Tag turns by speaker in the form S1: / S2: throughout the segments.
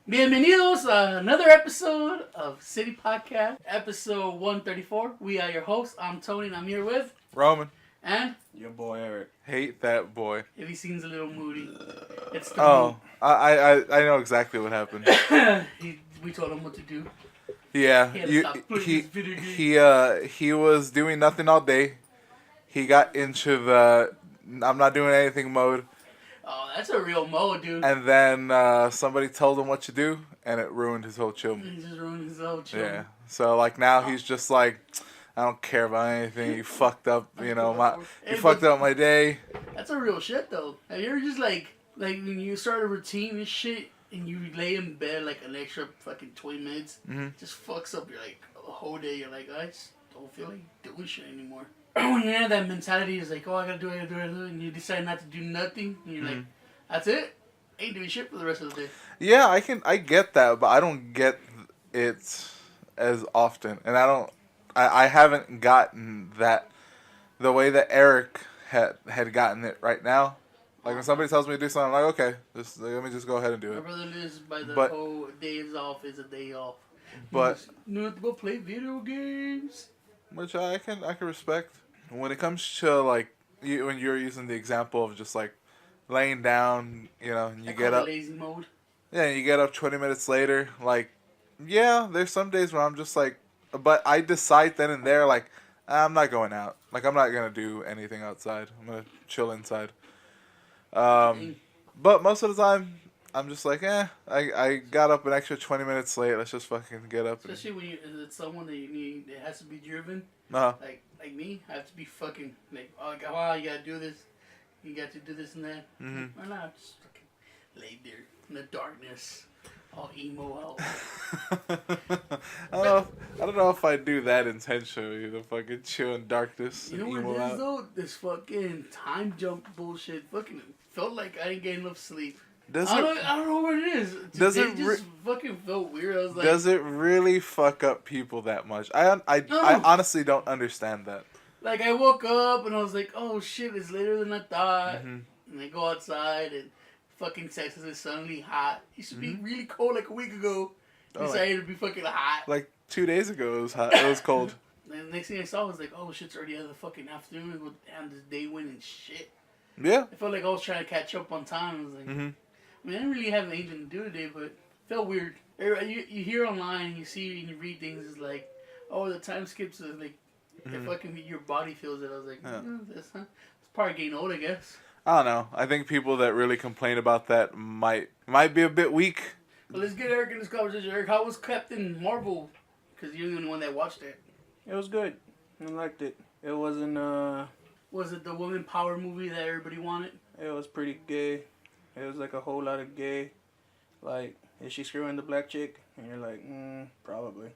S1: Bienvenidos a another episode of City Podcast, episode 134. We are your hosts. I'm Tony and I'm here with,
S2: Roman.
S1: and
S3: Your boy Eric.
S2: Hate that boy.
S1: if he seems a little moody, it's the
S2: Oh, I know exactly what happened.
S1: we told him what to do.
S2: Yeah,
S1: He had to stop playing this video game.
S2: he was doing nothing all day. He got into the I'm not doing anything mode,
S1: Oh, that's a real mode, dude.
S2: and then somebody told him what to do, and it ruined his whole chill.
S1: He just ruined his whole chill.
S2: Yeah, so like now he's just like, I don't care about anything. You fucked up, you fucked up my day.
S1: That's a real shit, though. Have you ever just like when you start a routine and shit, and you lay in bed like an extra fucking 20 minutes, just fucks up your like a whole day. You're like, I just don't feel like doing shit anymore. When you have that mentality, it's like, oh, I gotta do it, and you decide not to do nothing, and you're like, that's it. Ain't doing shit for the rest of the day.
S2: Yeah, I get that, but I don't get it as often, and I haven't gotten that the way that Eric had gotten it right now. Like when somebody tells me to do something, I'm like, okay, let me just go ahead and do
S1: My
S2: it.
S1: brother lives by the
S2: But-
S1: whole days off is a day off.
S2: But
S1: You have to go play video games.
S2: which I can respect. When it comes to like when you're using the example of just like laying down, and you
S1: I
S2: get
S1: call it
S2: up,
S1: lazy mode.
S2: yeah, you get up 20 minutes later. Like, yeah, there's some days where I'm just like, but I decide then and there, like, I'm not going out. Like, I'm not gonna do anything outside. I'm gonna chill inside. But most of the time, I'm just like, I got up an extra 20 minutes late. Let's just fucking get up.
S1: Especially when it's someone that you need that has to be driven.
S2: Uh-huh.
S1: Like me, I have to be fucking like, oh, wow, you gotta do this. You got to do this and that.
S2: Mm-hmm.
S1: Why not? Just fucking lay there in the darkness, all emo out.
S2: I don't know if I do that intentionally. The fucking chill in darkness.
S1: You know
S2: and
S1: what
S2: emo
S1: it is
S2: out.
S1: though? This fucking time jump bullshit. Fucking felt like I didn't get enough sleep.
S2: Does
S1: I
S2: it?
S1: don't know what it is.
S2: Does
S1: It
S2: it
S1: just fucking felt weird. I was like,
S2: Does it really fuck up people that much? I
S1: No.
S2: honestly don't understand that.
S1: like I woke up and I was like, oh shit, it's later than I thought.
S2: Mm-hmm.
S1: And I go outside and fucking Texas is suddenly hot. It used to be really cold like a week ago.
S2: Oh,
S1: Decided to be fucking hot.
S2: Like 2 days ago, it was hot. It was cold.
S1: And the next thing I saw was like, oh shit's already out of the fucking afternoon. And this day went and shit.
S2: Yeah.
S1: I felt like I was trying to catch up on time. I was like,
S2: Mm-hmm.
S1: I mean, I didn't really have anything to do today, but it felt weird. You hear online, you see, and you read things, it's like, oh, the time skips, is like, it fucking, your body feels it. I was like,
S2: Yeah.
S1: that's part of getting old, I guess.
S2: I don't know. I think people that really complain about that might be a bit weak.
S1: But let's get Eric in this conversation. Eric, how was Captain Marvel? Because you're the only one that watched it.
S3: It was good. I liked it. It wasn't
S1: Was it the woman power movie that everybody wanted?
S3: it was pretty gay. It was like a whole lot of gay. Like, is she screwing the black chick? And you're like, probably.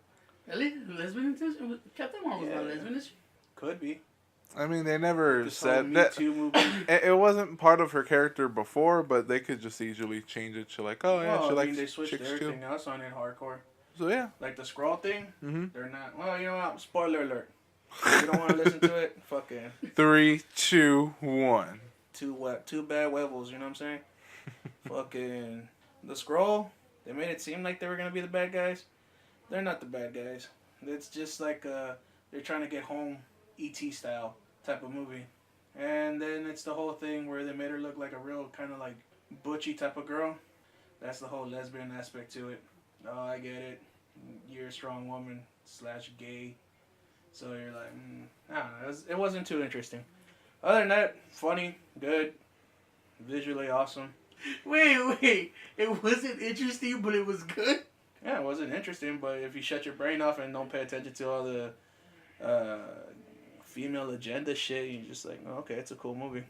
S1: Really? Lesbian intention? Captain Marvel's not
S3: Yeah.
S1: lesbian, is she?
S3: Could be.
S2: I mean, they never
S3: This whole
S2: said
S3: Me
S2: that.
S3: Too movie.
S2: It wasn't part of her character before, but they could just easily change it to like, oh yeah,
S3: Well,
S2: she
S3: I
S2: likes
S3: mean, they switched
S2: chicks too.
S3: everything else on it hardcore.
S2: So yeah.
S3: Like the scroll thing,
S2: Mm-hmm.
S3: they're not. Well, you know what? Spoiler alert. If you don't want to listen to it, fucking
S2: 3, 2, 1.
S3: two bad huevos, you know what I'm saying? Fucking the scroll, they made it seem like they were gonna be the bad guys. They're not the bad guys. It's just like they're trying to get home, E.T. style type of movie. And then it's the whole thing where they made her look like a real kind of like butchy type of girl. That's the whole lesbian aspect to it. Oh, I get it. You're a strong woman / gay. So you're like, I don't know. It wasn't too interesting. Other than that, funny, good, visually awesome.
S1: Wait. It wasn't interesting, but it was good?
S3: Yeah, it wasn't interesting, but if you shut your brain off and don't pay attention to all the female agenda shit, you're just like, oh, okay, it's a cool movie.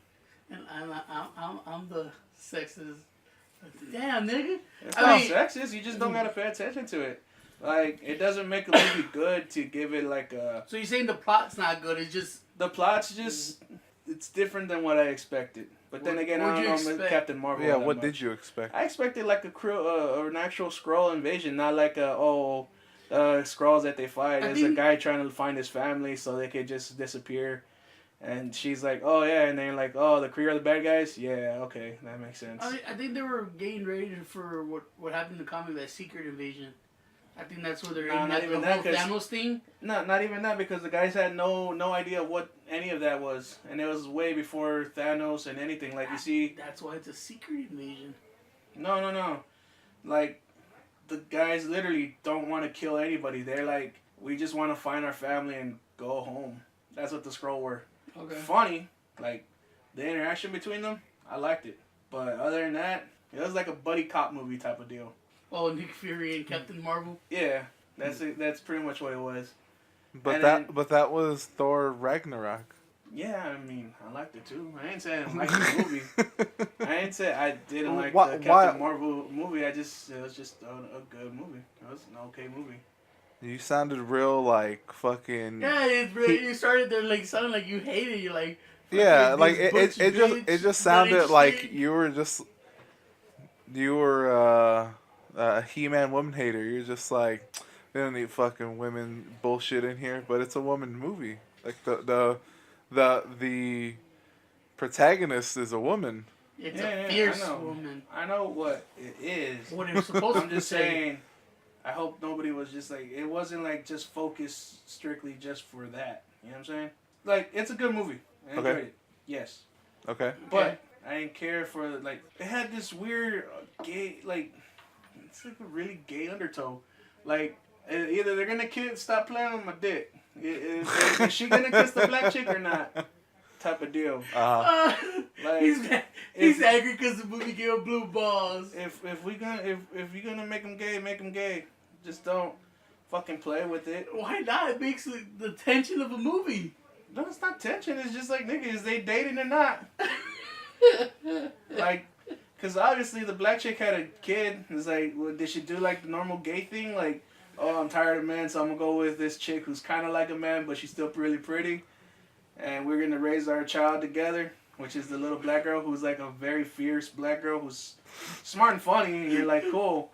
S1: And I'm the sexist. Damn, nigga.
S3: It's
S1: I
S3: not
S1: mean-
S3: sexist, you just don't gotta pay attention to it. Like, it doesn't make a movie good to give it like a...
S1: So you're saying the plot's not good, it's just...
S3: The plot's just... It's different than what I expected. But then again, I
S1: What'd
S3: don't
S1: you
S3: know
S1: expect?
S3: Captain Marvel
S2: Yeah,
S3: that
S2: what
S3: much.
S2: did you expect?
S3: I expected like a crew, an actual Skrull invasion, not like Skrulls that they fight.
S1: I
S3: There's a
S1: think-
S3: guy trying to find his family so they could just disappear. And she's like, oh yeah, and then like, oh, the Kree are the bad guys. Yeah, okay, that makes sense.
S1: I think they were getting ready for what happened in the comic, that secret invasion. I think that's where they're
S3: Nah,
S1: aiming
S3: not
S1: at
S3: even
S1: the
S3: that,
S1: whole
S3: 'cause-
S1: Thanos thing.
S3: No, not even that, because the guys had no idea what any of that was, and it was way before Thanos and anything. Like you see,
S1: That's why it's a secret invasion.
S3: no, like the guys literally don't want to kill anybody. They're like, we just want to find our family and go home. That's what the Skrull were.
S1: Okay.
S3: Funny, like the interaction between them, I liked it. But other than that, it was like a buddy cop movie type of deal.
S1: Oh, Nick Fury and Captain Marvel.
S3: Yeah, that's it. That's pretty much what it was.
S2: But
S3: And
S2: but that was Thor Ragnarok.
S3: Yeah, I mean, I liked it too. I ain't saying I liked the movie. I ain't say I didn't like
S2: Why-
S3: the
S2: why-
S3: Captain Marvel movie. It was just a good movie. It was an okay movie.
S2: You sounded real like fucking.
S1: Yeah, it's really, you started there like sounding like you hate it. You're like,
S2: Yeah,
S1: fucking
S2: like
S1: this
S2: it
S1: butch
S2: just
S1: bitch,
S2: just
S1: that ain't
S2: sounded like
S1: shit.
S2: you were a He-Man woman hater. You're just like, we don't need fucking women bullshit in here, but it's a woman movie. Like the protagonist is a woman.
S1: It's
S3: Yeah,
S1: a
S3: I
S1: fierce
S3: know.
S1: woman.
S3: I know what it is.
S1: What it's supposed
S3: I'm
S1: to
S3: just
S1: say.
S3: saying. I hope nobody was just like, it wasn't like just focused strictly just for that. You know what I'm saying? Like, it's a good movie. I enjoyed
S2: Okay.
S3: it. Yes.
S2: Okay.
S3: But I didn't care for, like, it had this weird gay, like, it's like a really gay undertow. Like, either they're gonna stop playing with my dick. Is she gonna kiss the black chick or not? Type of deal. Like,
S1: he's angry because the movie gave him blue balls.
S3: If you're gonna make them gay, make them gay. Just don't fucking play with it.
S1: Why not? It makes the tension of a movie.
S3: No, it's not tension. It's just like, nigga, is they dating or not? Like, because obviously the black chick had a kid. It's like, well, did she do like the normal gay thing? Like, oh, I'm tired of men, so I'm gonna go with this chick who's kind of like a man, but she's still really pretty. And we're gonna raise our child together, which is the little black girl who's like a very fierce black girl who's smart and funny. And you're like, cool.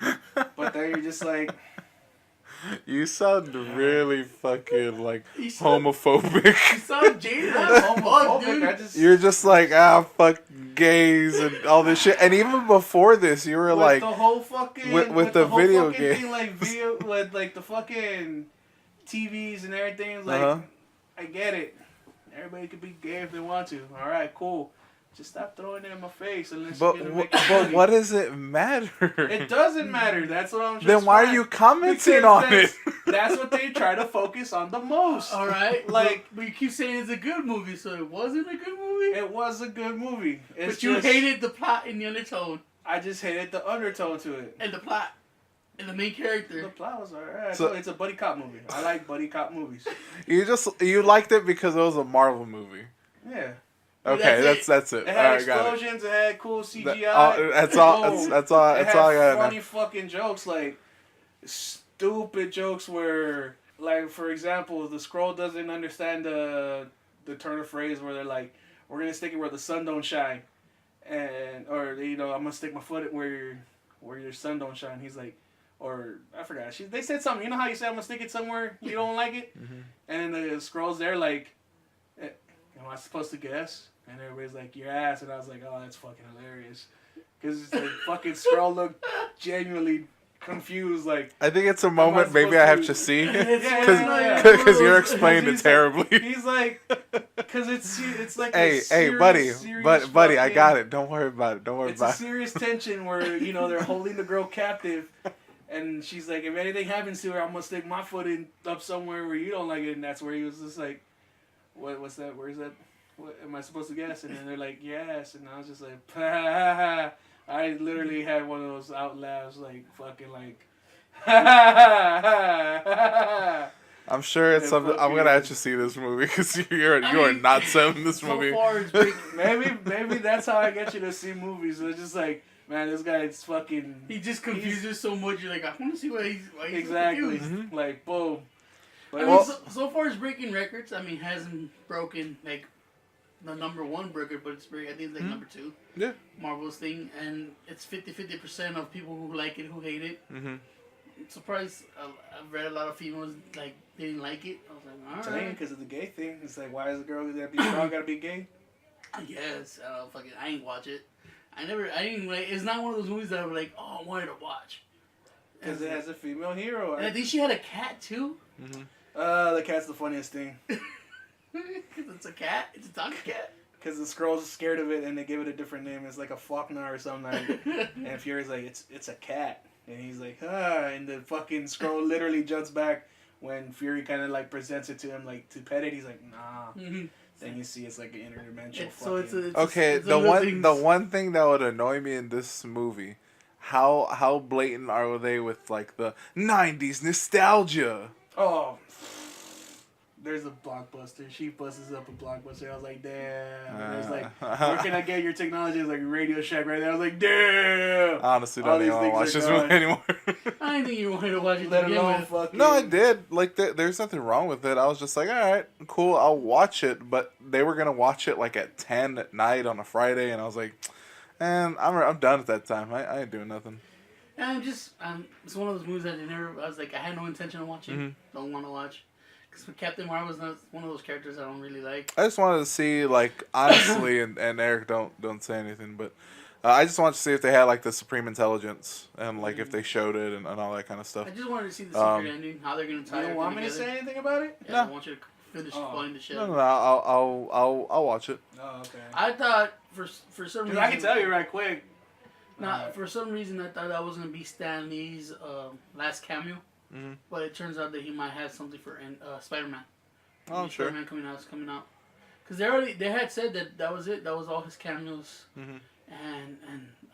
S3: But then you're just like,
S2: You sound really fucking like
S1: You sound-
S2: homophobic.
S1: You sound jaded.
S3: I'm
S1: as fuck,
S3: homophobic.
S1: dude.
S3: I just,
S2: You're just like, fuck gays and all this shit. And even before this, you were
S3: with
S2: like,
S3: the whole fucking
S2: with the
S3: whole
S2: video
S3: fucking
S2: game.
S3: thing, like video with like the fucking TVs and everything. It's like,
S2: Uh-huh.
S3: I get it. Everybody could be gay if they want to. All right, cool. Just stop throwing it in my face unless
S2: but
S3: you're gonna make it
S2: but
S3: funny.
S2: what does it matter?
S3: It doesn't matter. That's what I'm. Just
S2: Then why are
S3: fine.
S2: you commenting
S3: Because
S2: on it?
S3: That's what they try to focus on the most.
S1: All right,
S3: Like,
S1: but you keep saying it's a good movie, so it wasn't a good movie.
S3: it was a good movie. It's
S1: But you
S3: just-
S1: hated the plot and the undertone
S3: I just hated the undertone to it.
S1: and the plot and the main
S3: The
S1: character.
S3: plot was alright.
S2: So-
S3: It's a buddy cop movie. I like buddy cop movies.
S2: You liked it because it was a Marvel movie.
S3: Yeah.
S2: Okay,
S1: That's
S2: that's it.
S3: It
S2: All
S3: had
S2: right, got it.
S3: explosions. It had cool CGI.
S2: That's all.
S3: Boom.
S2: That's all.
S3: It
S2: That's all I
S3: had
S2: got.
S3: funny fucking jokes, like stupid jokes where, like, for example, the Skrull doesn't understand the turn of phrase where they're like, "We're gonna stick it where the sun don't shine," and or I'm gonna stick my foot where your sun don't shine. He's like, or I forgot. They said something. You know how you say I'm gonna stick it somewhere you don't like it, and then the Skrull's there like, am I supposed to guess? And everybody's like, your ass. And I was like, oh, that's fucking hilarious. Because the fucking Skrull looked genuinely confused. Like,
S2: I think it's a
S3: I
S2: moment maybe I have
S3: supposed
S2: to see
S3: Yeah.
S2: because you're explaining it
S3: He's like-
S2: terribly.
S3: he's like, because it's like
S2: Hey,
S3: a serious,
S2: buddy,
S3: serious
S2: buddy, I
S3: fucking-
S2: got it. Don't worry about it. Don't worry
S3: It's a
S2: about it.
S3: serious tension where, they're holding the girl captive. And she's like, if anything happens to her, I'm going to stick my foot up somewhere where you don't like it. And that's where he was just like, what's that? Where is that? What am I supposed to guess? And then they're like, yes. And I was just like, I literally had one of those out laughs, like, fucking, like,
S2: I'm sure it's
S3: Yeah,
S2: something.
S3: fuck
S2: I'm
S3: you.
S2: gonna actually see this movie because you are
S1: mean,
S2: not selling this
S1: So
S2: movie.
S1: far, it's breaking.
S3: maybe that's how I get you to see movies. It's just like, man, this guy's fucking.
S1: He just confuses so much. You're like, I want to see why he's
S3: Exactly.
S1: so confused.
S3: Like, boom. But
S1: I mean,
S2: Well-
S1: so far it's breaking records. I mean, hasn't broken like the #1 record, but it's I think it's like #2.
S2: Yeah.
S1: Marvel's thing, and it's 50% of people who like it, who hate it.
S2: Mm-hmm.
S1: surprised. I've read a lot of females like they didn't like it. I was like, all
S3: Telling you,
S1: right.
S3: because of the gay thing. It's like, why is the girl that be strong gotta be gay?
S1: I guess I ain't watch it. I didn't like. It's not one of those movies that I was like, oh, I wanted to watch.
S3: Because it has a female hero.
S1: And I think she had a cat too.
S3: The cat's the funniest thing.
S1: It's a cat. It's a talking cat.
S3: Because the Skrulls scared of it and they give it a different name. It's like a Faulkner or something. And Fury's like, it's a cat. And he's like, and the fucking Skrull literally jumps back when Fury kind of like presents it to him, like to pet it. He's like, nah. Then you see it's like an interdimensional fucking...
S2: Okay, the one thing that would annoy me in this movie, how blatant are they with like the 90s nostalgia?
S3: Oh, there's a Blockbuster. She busts up a Blockbuster. I was like, damn. And there's like, where can I get your technology? It's like Radio Shack right there. I was like, damn.
S2: Honestly, don't even want to watch this movie anymore.
S1: I didn't think you wanted to watch it.
S3: Let alone fucking...
S2: No, I did. Like, there's nothing wrong with it. I was just like, all right, cool, I'll watch it. But they were gonna watch it like at 10 at night on a Friday, and I was like, and I'm done at that time. I ain't doing nothing.
S1: Yeah, it's one of those movies that I was like, I had no intention of watching. Don't want to watch. Because Captain Marvel is not one of those characters I don't really like.
S2: I just wanted to see, like, honestly, and Eric, don't say anything, but I just wanted to see if they had, like, the Supreme Intelligence, and, like, if they showed it and all that kind of stuff.
S1: I just wanted to see the secret ending, how they're going to tie it together.
S3: You don't want me to say anything about it?
S1: Yeah, I want you to finish playing the shit.
S2: No, I'll watch it.
S3: Oh, okay.
S1: I thought, for some reason...
S3: I can tell you right quick.
S1: For some reason, I thought that was going to be Stan Lee's last cameo. But it turns out that he might have something for Spider-Man.
S2: Oh, sure.
S1: Spider-Man coming out. Because they had said that was it. That was all his cameos. And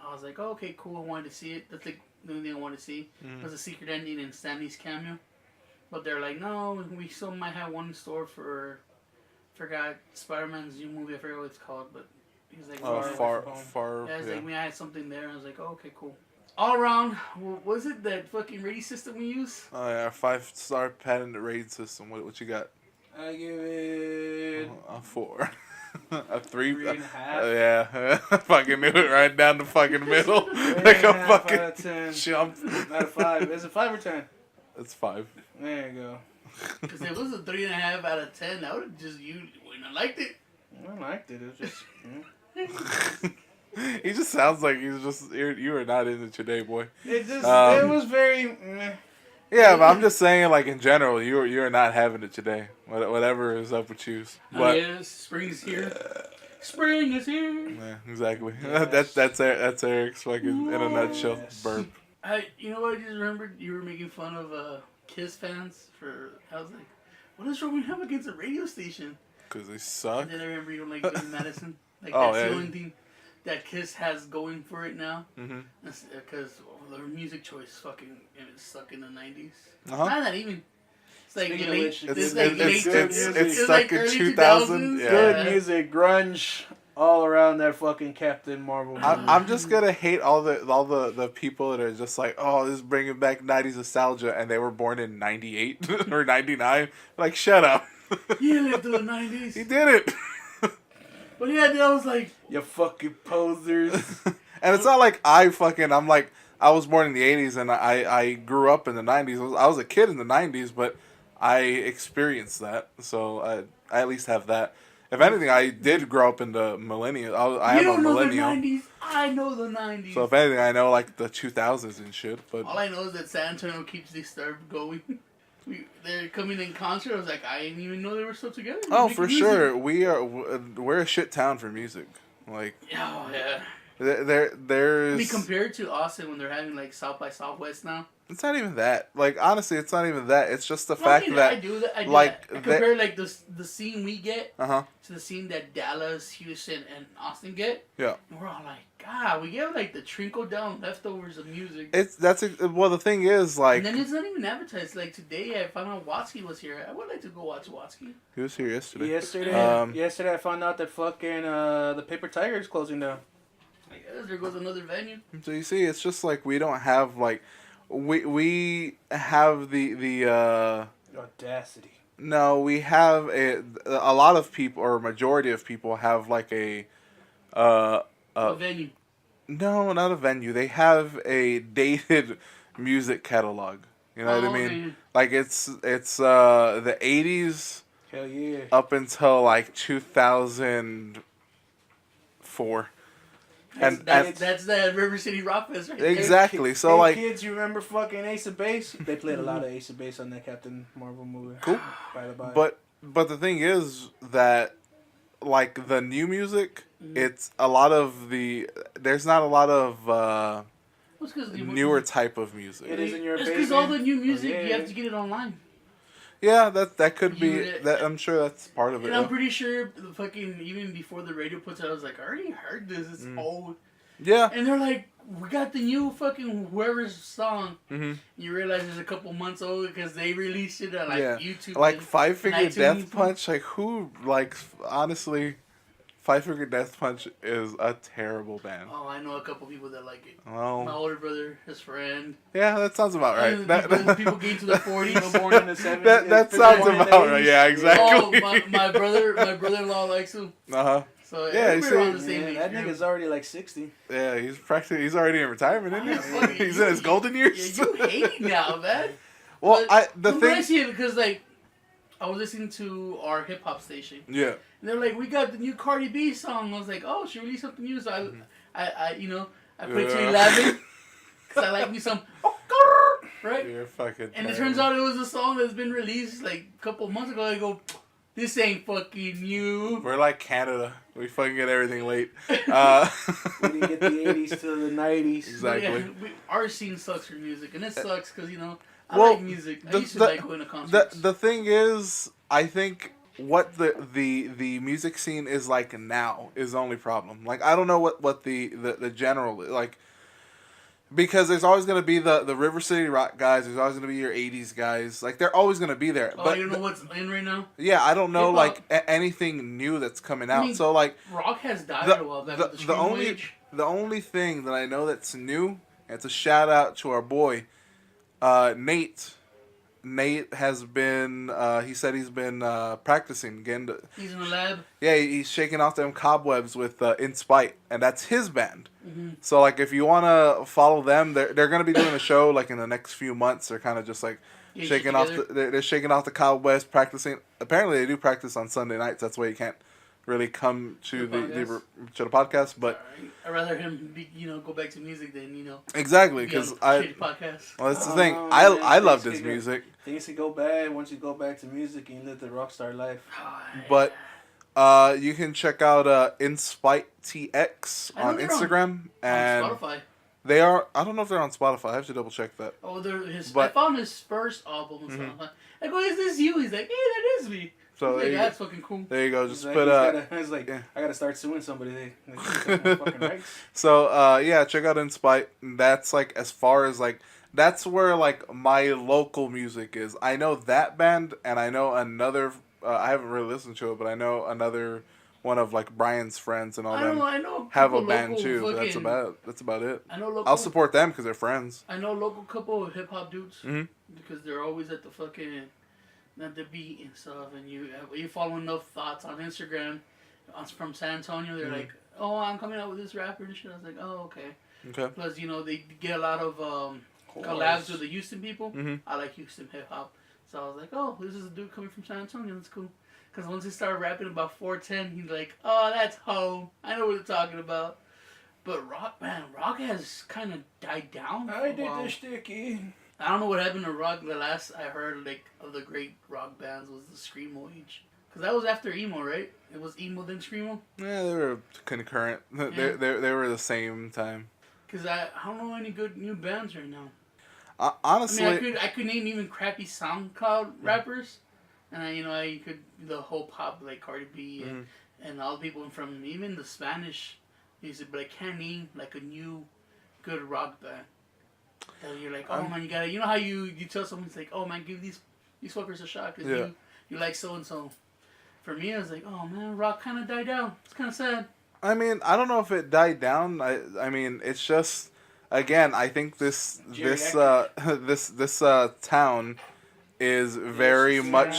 S1: I was like, oh, okay, cool. I wanted to see it. That's like the only thing I wanted to see. Was a secret ending and Stan Lee's cameo. But they're like, no, we still might have one in store for... Forgot Spider-Man's new movie. I forgot what it's called, but he's like...
S2: Far.
S1: Yeah, it's like, we had something there. I was like, oh, okay, cool. All around, was it that fucking rating system we use?
S2: Oh, yeah, 5-star patented rating system. What you got?
S3: I give it...
S2: A 4. A 3?
S3: 3.5.
S2: Yeah, I fucking knew it right down the fucking middle. Like a fucking
S3: out of 10.
S2: jump.
S3: Out of 5. Is it 5 or 10?
S2: It's 5.
S3: There you go.
S1: Because if it was a 3.5 out of 10, I would have just, you wouldn't have liked it.
S3: I liked it. It was just...
S2: He just sounds like you are not in it today, boy.
S3: It was very...
S2: Yeah, but I'm just saying, like, in general, you're not having it today. Whatever is up with you. But,
S1: yes, spring is here. Spring is here.
S2: Yeah, exactly.
S3: Yes.
S2: That's Eric's fucking, in a nutshell, burp.
S1: You know what I just remembered? You were making fun of Kiss fans for... I was like, what is wrong with him against a radio station?
S2: Because they suck.
S1: And then I remember you were like Billy Madison. Like,
S2: Oh,
S1: that's
S2: yeah.
S1: the only thing that Kiss has going for it now.
S2: Mm-hmm.
S1: Because their music choice fucking is stuck in the 90s.
S2: Uh-huh.
S1: Not that even. It's like
S3: Speaking of
S1: late.
S3: which,
S1: It's like late.
S2: It's stuck
S1: like
S2: in
S1: early
S2: 2000.
S1: 2000s.
S2: Yeah.
S3: Good music, grunge, all around that fucking Captain Marvel.
S2: I'm just gonna hate all the people that are just like, oh, this is bringing back 90s nostalgia, and they were born in 98 or 99. Like, shut up.
S1: He lived through the 90s.
S2: He did it.
S1: But yeah, dude, I was like,
S3: You fucking posers.
S2: And it's not like I'm like, I was born in the 80s and I grew up in the 90s. I was a kid in the 90s, but I experienced that. So I at least have that. If anything, I did grow up in the millennium. I am a millennial.
S1: The 90s. I know the 90s.
S2: So if anything, I know like the 2000s and shit. But
S1: all I know is that San Antonio keeps Disturbed going. They're coming in concert. I was like, I didn't even know they were still together.
S2: Oh, for sure, we're a shit town for music. Like,
S1: oh yeah.
S2: There's.
S1: We compared to Austin when they're having like South by Southwest now.
S2: It's not even that. Like, honestly, it's not even that. It's just the fact that
S1: I do that. I
S2: like
S1: compare like the scene we get
S2: to
S1: the scene that Dallas, Houston, and Austin get.
S2: Yeah.
S1: And we're all like, God, we get like the trickle down leftovers of music.
S2: Well, the thing is, like,
S1: and then it's not even advertised. Like today, I found out Watsky was here. I would like to go watch Watsky.
S2: He was here yesterday.
S3: Yesterday I found out that fucking the Paper Tiger is closing down.
S1: I guess there goes another venue.
S2: So you see, it's just like we don't have like we have the
S3: audacity.
S2: No, we have a lot of people, or a majority of people have like a
S1: venue.
S2: No, not a venue. They have a dated music catalog. You know what I mean?
S1: Okay.
S2: Like it's the 80s
S3: Hell yeah.
S2: up until like 2004.
S1: That's that River City Rock Fest right there.
S2: Exactly. So
S3: hey,
S2: like
S3: kids, you remember fucking Ace of Base? They played a lot of Ace of Base on that Captain Marvel movie.
S2: Cool.
S3: By the by.
S2: but the thing is that like the new music, it's a lot of there's not a lot of
S1: What's 'cause the
S2: newer type of music.
S3: It is in your
S1: It's because all the
S3: basement?
S1: new music
S3: Oh, yeah.
S1: you have to get it online.
S2: Yeah, that could be
S1: You-
S2: that. I'm sure that's part of it.
S1: And I'm
S2: Yeah.
S1: pretty sure the fucking even before the radio puts it, I was like, I already heard this. It's old.
S2: Yeah.
S1: And they're like, we got the new fucking whoever's song.
S2: Mhm.
S1: You realize it's a couple months old because they released it on like
S2: Yeah.
S1: YouTube.
S2: Like
S1: and-
S2: Five Finger
S1: iTunes.
S2: Death Punch. Like who? Like honestly, Five Finger Death Punch is a terrible band.
S1: Oh, I know a couple people that like it. My
S2: Well,
S1: older brother, his friend.
S2: yeah, that sounds about right.
S1: And
S2: That
S1: people getting to the 40s.
S3: People born in the 70s.
S2: that
S3: people
S2: sounds
S3: born in the
S2: about right.
S3: 80s.
S2: Yeah,
S1: Oh,
S2: exactly.
S1: my brother-in-law likes him.
S2: Uh huh.
S1: So
S2: Yeah, you
S1: we're
S2: see-
S1: on the same
S3: Man,
S1: age.
S3: that
S1: yeah.
S3: nigga's already like 60.
S2: Yeah, he's already in retirement, isn't
S1: Yeah,
S2: he?
S1: fuck it.
S2: He's in his golden years.
S1: Yeah, you hate now, man.
S2: Well,
S1: But
S2: the
S1: I'm
S2: thing.
S1: glad see it because like I was listening to our hip hop station.
S2: Yeah.
S1: And they're like, we got the new Cardi B song. I was like, oh, she released something new. So I you know, I put it to
S2: Yeah.
S1: 11 because I like me some, right?
S2: You're fucking.
S1: And it
S2: terrible.
S1: turns out it was a song that's been released like a couple months ago. I go, this ain't fucking new.
S2: We're like Canada. We fucking get everything late.
S3: We didn't get the 80s to the 90s.
S2: Exactly.
S1: Yeah, our scene sucks for music, and it sucks because you know I
S2: Well,
S1: like music. I
S2: the-
S1: used to
S2: the-
S1: like going to concerts.
S2: the thing is, I think what the music scene is like now is the only problem. Like I don't know what the general like. Because there's always going to be the River City Rock guys. There's always going to be your 80s guys. Like, they're always going to be there.
S1: Oh,
S2: but
S1: you don't know what's in right now?
S2: yeah, I don't know,
S1: Hip-hop.
S2: like, anything new that's coming out.
S1: mean,
S2: So, like,
S1: Rock has died
S2: the,
S1: a while back
S2: the,
S1: with the
S2: the
S1: Scream
S2: only
S1: Wage.
S2: the only thing that I know that's new, and it's a shout out to our boy, Nate. Nate has been, he said he's been practicing again.
S1: He's in the lab.
S2: Yeah, he's shaking off them cobwebs with In Spite, and that's his band.
S1: Mm-hmm.
S2: So, like, if you want to follow them, they're going to be doing a show, like, in the next few months. They're kind of just, like,
S1: Yeah,
S2: shaking off
S1: together.
S2: they're shaking off the cobwebs, practicing. Apparently, they do practice on Sunday nights. That's why you can't really come to
S1: The
S2: the podcast. But
S1: I'd rather him be, go back to music than
S2: exactly,
S1: be on
S2: because
S1: shitty podcast.
S2: well, that's the
S3: Oh,
S2: thing.
S3: no,
S2: I
S3: man,
S2: loved
S3: things
S2: his
S3: could go-
S2: music,
S3: Things could go bad once you go back to music and you live the rock star life.
S2: but you can check out InSpite TX
S1: I know
S2: on
S1: they're
S2: Instagram, and
S1: on Spotify.
S2: they are. I don't know if they're on Spotify. I have to double check that.
S1: Oh, I
S2: But-
S1: found his first album on Spotify. I go, is this you? He's like, yeah, that is me.
S2: So
S1: Like,
S2: there you,
S1: that's fucking cool.
S2: there you go.
S3: He's
S2: Just
S3: like,
S2: put
S3: he's like,
S2: yeah.
S3: I gotta start suing somebody. They took my fucking rights.
S2: So yeah, check out InSpite. That's like as far as like that's where like my local music is. I know that band, and I know another. I haven't really listened to it, but I know another one of like Brian's friends and all
S1: I
S2: them
S1: know.
S2: have a
S1: couple
S2: band
S1: local
S2: too. But
S1: fucking-
S2: that's about it.
S1: I know local.
S2: I'll support them because they're friends.
S1: I know a local couple of hip hop dudes
S2: Mhm.
S1: because they're always at the fucking at the beat and stuff, and you follow enough thoughts on Instagram from San Antonio. They're like, oh, I'm coming out with this rapper and shit. I was like, oh, okay.
S2: Okay.
S1: Plus, they get a lot of collabs with the Houston people.
S2: Mhm.
S1: I like Houston hip hop, so I was like, oh, this is a dude coming from San Antonio. That's cool. Because once he started rapping about 410, he's like, oh, that's home. I know what they're talking about. But Rock has kind of died down. For
S3: I
S1: a
S3: did
S1: while.
S3: the sticky.
S1: I don't know what happened to rock. The last I heard of the great rock bands was the Screamo age. Because that was after emo, right? It was emo then Screamo.
S2: Yeah, they were concurrent. They were the same time.
S1: Because I don't know any good new bands right now.
S2: Honestly,
S1: I mean, I could name even crappy SoundCloud rappers, and I could the whole pop like Cardi B and all the people from even the Spanish music, but I can't name like a new good rock band. And you're like, oh man, you gotta, how you tell someone, it's like, oh man, give these fuckers a shot because
S2: Yeah.
S1: you like so and so. For me, I was like, oh man, rock kind of died down. It's kind of sad.
S2: I mean, I don't know if it died down. I mean, it's just again, I think this town is very much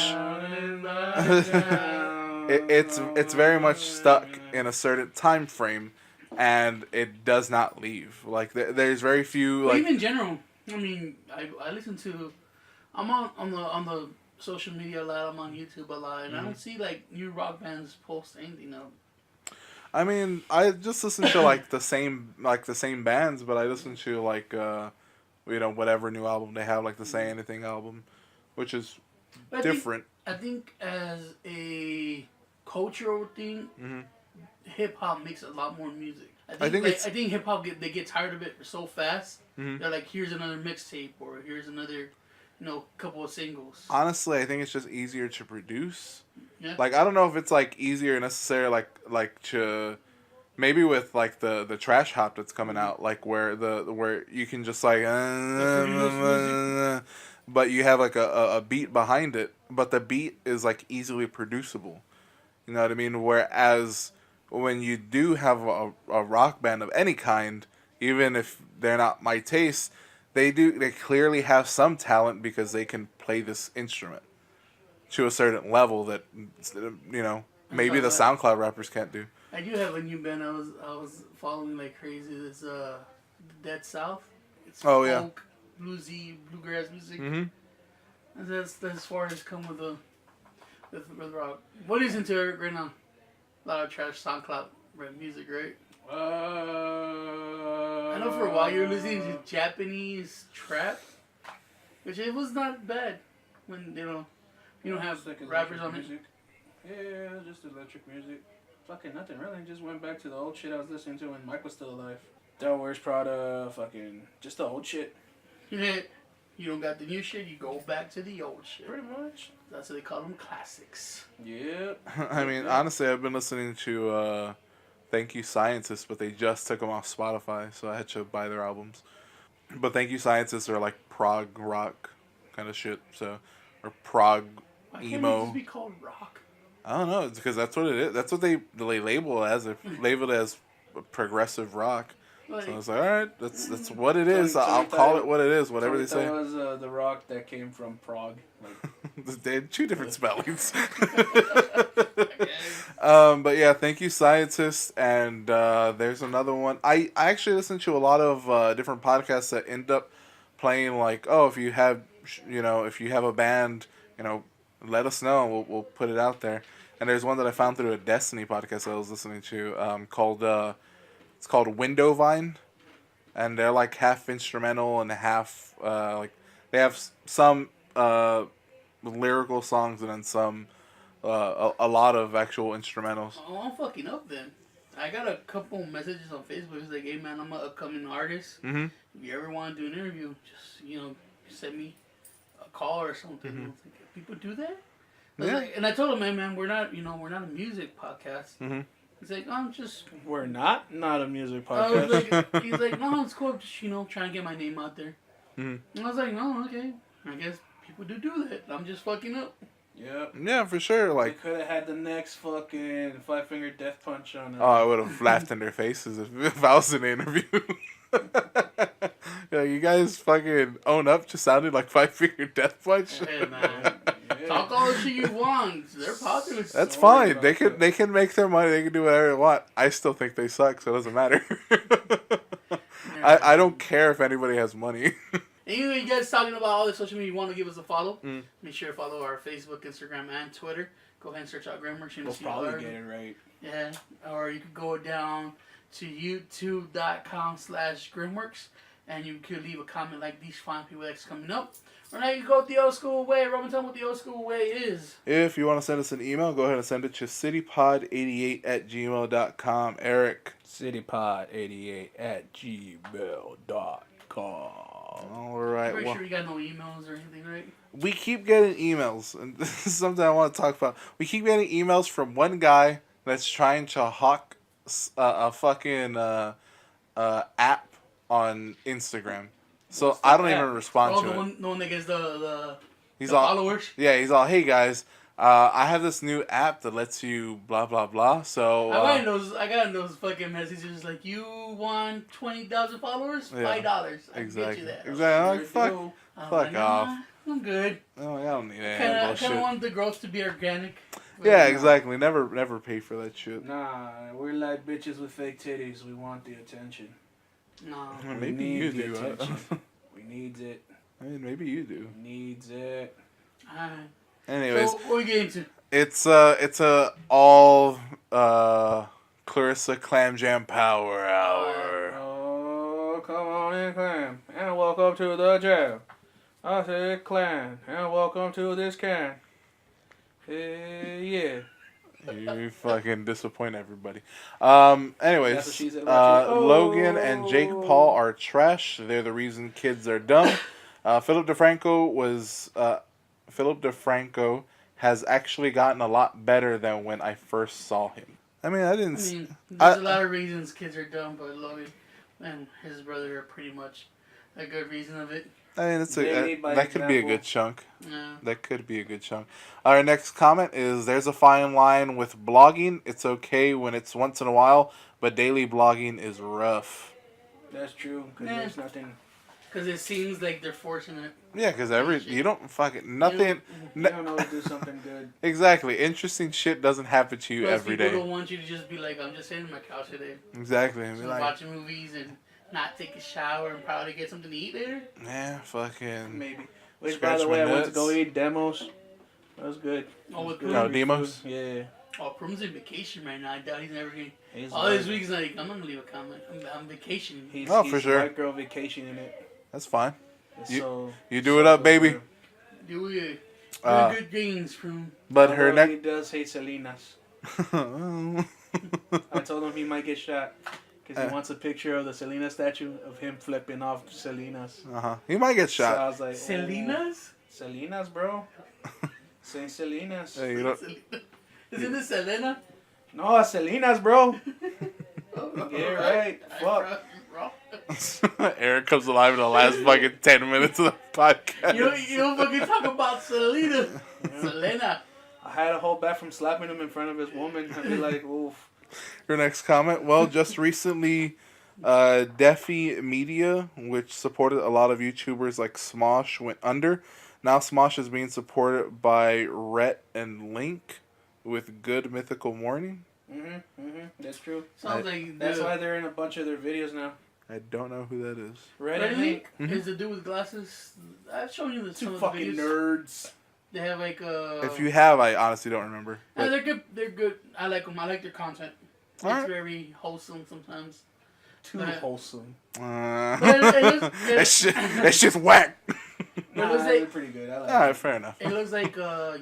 S2: it's very much stuck in a certain time frame, and it does not leave. Like there's very few
S1: But
S2: like
S1: even in general, I mean, I listen to I'm on the social media a lot. I'm on YouTube a lot, and I don't see like new rock bands post anything of.
S2: I mean, I just listen to like the same bands, but I listen to like whatever new album they have, like the Say Anything album, which is
S1: But
S2: different.
S1: I think as a cultural thing, hip hop makes a lot more music. I think hip hop they get tired of it so fast. They're like, here's another mixtape, or here's another, couple of singles.
S2: Honestly, I think it's just easier to produce.
S1: Yeah.
S2: Like, I don't know if it's like easier necessarily like to maybe with like the trash hop that's coming out, like where you can just like but you have like a beat behind it, but the beat is like easily producible. You know what I mean? Whereas when you do have a rock band of any kind, even if they're not my taste, they clearly have some talent because they can play this instrument to a certain level that maybe the SoundCloud rappers can't do.
S1: I do have a new band I was following like crazy. It's Dead South. It's folk, bluesy, bluegrass music. And that's as far as come with rock. What is into Eric right now? A lot of trash SoundCloud rap music, right? I know for a while you were listening to Japanese trap, which it was not bad when you don't have
S3: like
S1: rappers on
S3: music. Yeah, just electric music. Fucking nothing really. Just went back to the old shit I was listening to when Mike was still alive. Devil Wears Prada, fucking just the old shit.
S1: Yeah. You don't got the new shit, you go back to the old shit.
S3: Pretty much.
S1: That's what they call them, classics.
S3: Yeah.
S2: I mean, honestly, I've been listening to Thank You Scientists, but they just took them off Spotify, so I had to buy their albums. But Thank You Scientists are like prog rock kind of shit, so or prog
S1: Why
S2: emo.
S1: Can't it just be called rock?
S2: I don't know. It's because that's what it is. That's what they label it as. They label it as progressive rock.
S1: Like,
S2: So I was like, all right, that's what it is. I'll call it what it is. Whatever they say.
S3: That was the rock that came from Prague. Like,
S2: they had two different spellings. But yeah, Thank You Scientists, and there's another one. I actually listen to a lot of different podcasts that end up playing like, oh, if you have a band, let us know. We'll put it out there. And there's one that I found through a Destiny podcast I was listening to called it's called Windowvine, and they're like half instrumental and half they have some lyrical songs and then some a lot of actual instrumentals.
S1: Oh, I'm fucking up then. I got a couple messages on Facebook. It's like, hey man, I'm an upcoming artist. If you ever want to do an interview, just send me a call or something. I was like, people do that? And I told him, man, we're not a music podcast. He's like,
S3: we're not a music podcast.
S1: He's like, no, it's cool. Just trying to get my name out there. And I was like, no, okay. I guess people do that. I'm just fucking up.
S3: Yep.
S2: Yeah, for sure. Like,
S3: they could have had the next fucking 5-finger death punch on it.
S2: Oh, I would have laughed in their faces if I was in the interview. Yeah, you guys fucking own up to sounding like 5-finger death punch.
S1: Hey man, talk all the shit you want. They're popular.
S2: That's fine. They can make their money. They can do whatever they want. I still think they suck, so it doesn't matter. I don't care if anybody has money.
S1: Anyway, you guys talking about all the social media, you want to give us a follow? Make sure to follow our Facebook, Instagram, and Twitter. Go ahead and search out Grimworks.
S3: We'll probably get it right.
S1: Yeah, or you could go down to youtube.com/Grimworks, and you could leave a comment like these fine people that's coming up. Or now you can go the old school way. Robin, tell me what the old school way is.
S2: If you want to send us an email, go ahead and send it to citypod88@gmail.com. Eric.
S3: citypod88@gmail.com.
S2: All right.
S1: Pretty sure you got no emails or anything, right?
S2: We keep getting emails, and this is something I want to talk about. We keep getting emails from one guy that's trying to hawk a fucking app on Instagram. So I don't even respond to it.
S1: The one that gets the
S2: He's
S1: followers?
S2: Yeah, he's all, hey guys, I have this new app that lets you blah, blah, blah. So
S1: I got those fucking messages like, you want 20,000 followers? $5. I
S2: exactly.
S1: get you that.
S2: Exactly. I'm like, fuck off.
S1: I'm good.
S2: Oh, I don't need that
S1: I kind of want the growth to be organic.
S2: Yeah, exactly. Never pay for that shit.
S3: Nah, we're like bitches with fake titties. We want the attention.
S1: No.
S2: Maybe you do.
S3: We need it.
S2: I mean, maybe you do.
S3: Needs it.
S1: Alright.
S2: Anyways,
S1: So, what are we getting to?
S2: it's a all Clarissa Clam Jam Power Hour.
S3: Oh, come on in, Clan. And welcome to the jam. I said Clan. And welcome to this can. Yeah.
S2: You fucking disappoint everybody.
S3: That's what
S2: Anyways,
S3: she said about you.
S2: Logan and Jake Paul are trash. They're the reason kids are dumb. Philip DeFranco has actually gotten a lot better than when I first saw him. I mean,
S1: There's a lot of reasons kids are dumb, but Logan and his brother are pretty much a good reason of it.
S2: I mean,
S3: They lead by
S2: that could be a
S3: example.
S2: good chunk.
S1: Yeah.
S2: That could be a good chunk. Our next comment is, there's a fine line with blogging. It's okay when it's once in a while, but daily blogging is rough.
S3: That's true. Because
S1: Yeah.
S3: there's nothing.
S1: Because it seems like they're forcing it.
S2: Yeah, because you don't fucking, nothing.
S3: You don't always do something good.
S2: Exactly. Interesting shit doesn't happen to you
S1: Plus,
S2: every
S1: people
S2: day.
S1: don't want you to just be like, I'm just sitting on my couch today.
S2: Exactly. And be
S1: Just
S2: like,
S1: watching movies and not take a shower and probably get something to eat later.
S2: yeah, fucking.
S3: Maybe. Which,
S2: Scratch
S3: by the way,
S2: my
S3: I went to
S2: nuts.
S3: go eat Demos. That was good.
S1: Oh, with
S3: Good.
S2: No,
S1: Prum?
S2: Demos?
S3: Yeah.
S1: Oh, Prum's on vacation right now. I doubt he's never going to.
S3: He's
S1: All
S3: like-
S1: this week's like, I'm not going to leave a comment. I'm vacationing.
S3: He's,
S2: Oh,
S3: he's
S2: for sure.
S3: White girl vacation in it.
S2: That's fine.
S3: It's
S2: You-
S3: so,
S2: You do it up, baby.
S1: Do it.
S2: Uh,
S1: Good things, Prum.
S2: But her
S3: Although he
S2: next.
S3: does hate Salinas. I told him he might get shot. Because he wants a picture of the Selena statue of him flipping off Salinas.
S2: He might get
S3: So I
S2: shot.
S3: was like,
S1: Salinas?
S3: Salinas, bro. Saint Salinas.
S2: Hey, you don't.
S1: Isn't it Selena?
S3: No, Salinas, bro.
S1: Oh,
S3: Yeah, right. Fuck.
S2: Eric comes alive in the last fucking 10 minutes of the podcast.
S1: You don't fucking talk about Selena. Selena.
S3: I had to hold back from slapping him in front of his woman. I'd be like, oof.
S2: Your next comment. Well, just recently, Defi Media, which supported a lot of YouTubers like Smosh, went under. Now Smosh is being supported by Rhett and Link with Good Mythical Morning.
S3: That's true.
S1: Sounds like
S3: That's why they're in a bunch of their videos now.
S2: I don't know who that is.
S3: Red
S1: Red
S3: and Link.
S1: Is the dude with glasses? I've shown you the some
S3: Two
S1: of the
S3: fucking
S1: videos.
S3: nerds.
S1: They have like
S2: If you have, I honestly don't remember.
S1: No,
S2: But
S1: they're good. They're good. I like them. I like their content. It's
S2: Alright.
S1: very wholesome sometimes.
S3: Too
S1: But-
S3: wholesome.
S2: That shit's whack.
S1: It looks
S3: they're
S1: like
S3: pretty good. I like
S2: Alright,
S3: it.
S2: fair enough.
S1: it looks like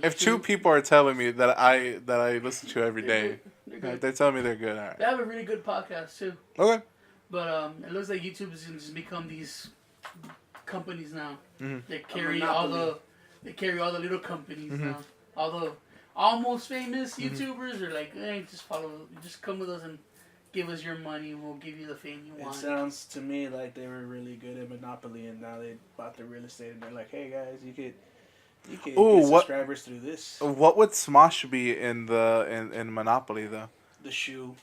S2: If two
S1: YouTube-
S2: people are telling me that I listen to every
S1: They're
S2: day,
S1: good. They're good.
S2: they're telling me they're good. All right.
S1: They have a really good podcast too.
S2: Okay.
S1: But it looks like YouTube is going to just become these companies now.
S2: Mhm.
S1: They carry all the little companies now. All the almost famous YouTubers are like, hey, just come with us and give us your money and we'll give you the fame you
S3: It
S1: want.
S3: sounds to me like they were really good at Monopoly, and now they bought the real estate, and they're like, "Hey guys, you could
S2: Ooh,
S3: get
S2: what-
S3: subscribers through this."
S2: What would Smosh be in in Monopoly though?
S3: The shoe.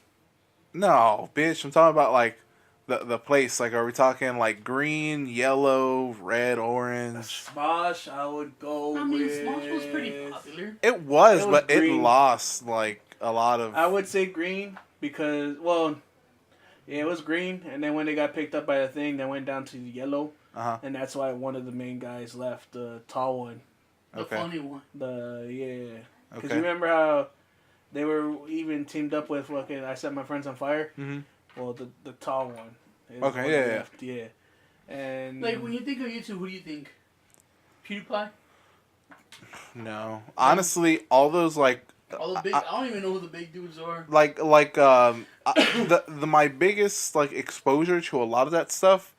S2: No, bitch. I'm talking about like the place. Like, are we talking like green, yellow, red, orange?
S3: Smosh, I would go
S1: I mean,
S3: with.
S1: Smosh was pretty popular.
S2: It was,
S3: It was
S2: but it
S3: green.
S2: lost like a lot of.
S3: I would say green because, well, yeah, it was green, and then when they got picked up by the thing, they went down to yellow,
S2: Uh-huh.
S3: and that's why one of the main guys left, the tall one.
S1: The
S2: Okay.
S1: funny one.
S3: Because you
S2: Okay.
S3: remember how they were even teamed up with fucking I Set My Friends on Fire?
S2: Mhm.
S3: Well, the tall one. is
S2: Okay,
S3: the one
S2: yeah,
S3: that
S2: yeah.
S3: left, yeah. And
S1: Like, when you think of YouTube, who do you think? PewDiePie?
S2: No, honestly, all those like
S1: All the big... I don't even know who the big dudes are.
S2: my biggest like exposure to a lot of that stuff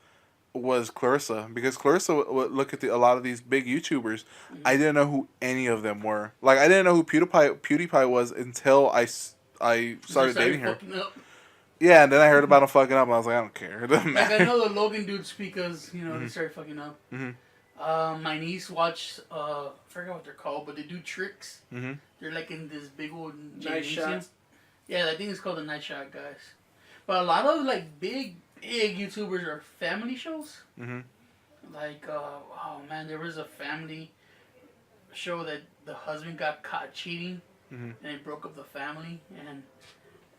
S2: was Clarissa, because Clarissa would look at a lot of these big YouTubers. I didn't know who any of them were. Like, I didn't know who PewDiePie was until I started dating her.
S1: fucking up.
S2: Yeah, and then I heard about him fucking up, and I was like, I don't care. It doesn't
S1: Like, I
S2: matter.
S1: know the Logan dudes because, you know, they started fucking up.
S2: Mhm.
S1: My niece watched, I forgot what they're called, but they do tricks.
S2: Mhm.
S1: They're like in this big old
S3: Nice
S1: gymnasium.
S3: Shot.
S1: Yeah, I think it's called the Night Shot guys. But a lot of like big YouTubers are family shows.
S2: Mhm.
S1: Like, oh man, there was a family show that the husband got caught cheating,
S2: Mhm.
S1: and it broke up the family. And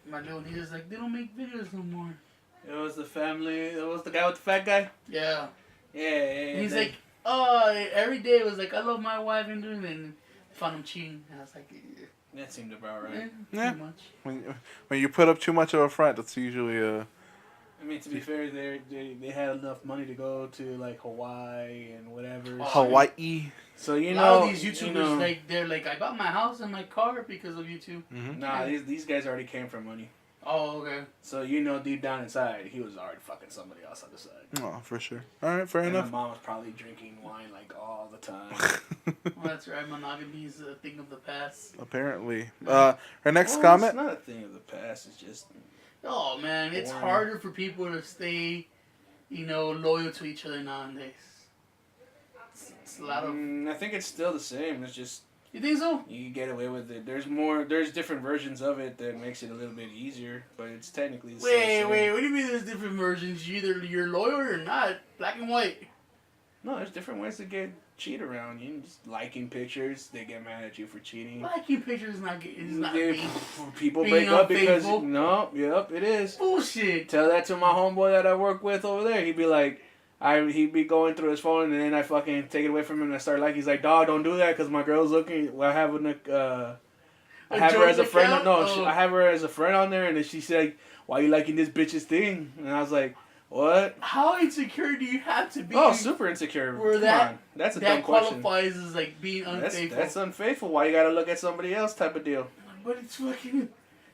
S1: my little niece is like, they don't make videos no more.
S3: it was the family. It was the guy with the fat guy.
S1: Yeah.
S3: Yeah.
S1: And he's
S3: they-
S1: like, Every day it was like, I love my wife and doing it, and found him cheating. And I was like, yeah,
S3: That seemed about right.
S2: Yeah.
S1: pretty much.
S2: When you put up too much of a front, that's usually
S3: I mean, to be fair, they had enough money to go to like Hawaii and whatever.
S2: Hawaii.
S3: So you
S1: A
S3: know,
S1: lot of these YouTubers,
S3: you know,
S1: like, they're like, I bought my house and my car because of YouTube.
S2: Mm-hmm.
S3: nah, these guys already came from money.
S1: Oh, okay.
S3: So you know, deep down inside, he was already fucking somebody else on the side.
S2: Oh, for sure. All right, fair
S3: And
S2: enough.
S3: my mom was probably drinking wine like all the time.
S1: Well, that's right. Monogamy is a thing of the past.
S2: Apparently. Her next
S3: Well,
S2: comment.
S3: It's not a thing of the past. It's just
S1: Oh, man. It's
S3: Boring.
S1: harder for people to stay, loyal to each other nowadays. It's a lot of...
S3: I think it's still the same. It's just
S1: You think so?
S3: you get away with it. There's different versions of it that makes it a little bit easier, but it's technically the same.
S1: Wait. What do you mean there's different versions? You're loyal or not. Black and white.
S3: No, there's different ways to get cheat around. You just liking pictures, they get mad at you for cheating.
S1: Liking pictures is not
S3: Yeah,
S1: being
S3: people
S1: being
S3: break up because
S1: unfaithful.
S3: yep, it is.
S1: bullshit.
S3: Tell that to my homeboy that I work with over there. He'd be like, he'd be going through his phone and then I fucking take it away from him and I start like, he's like, dog, don't do that because my girl's looking. Well, I have I have her as a friend.
S1: account?
S3: No,
S1: Oh.
S3: I have her as a friend on there, and then she said, "Why you liking this bitch's thing?" And I was like, "What?"
S1: How insecure do you have to be?
S3: Oh, super insecure.
S1: Where
S3: Come
S1: that-
S3: on. That's a
S1: that
S3: dumb question.
S1: qualifies as like being unfaithful.
S3: That's unfaithful. Why you gotta look at somebody else type of deal?
S1: But it's fucking.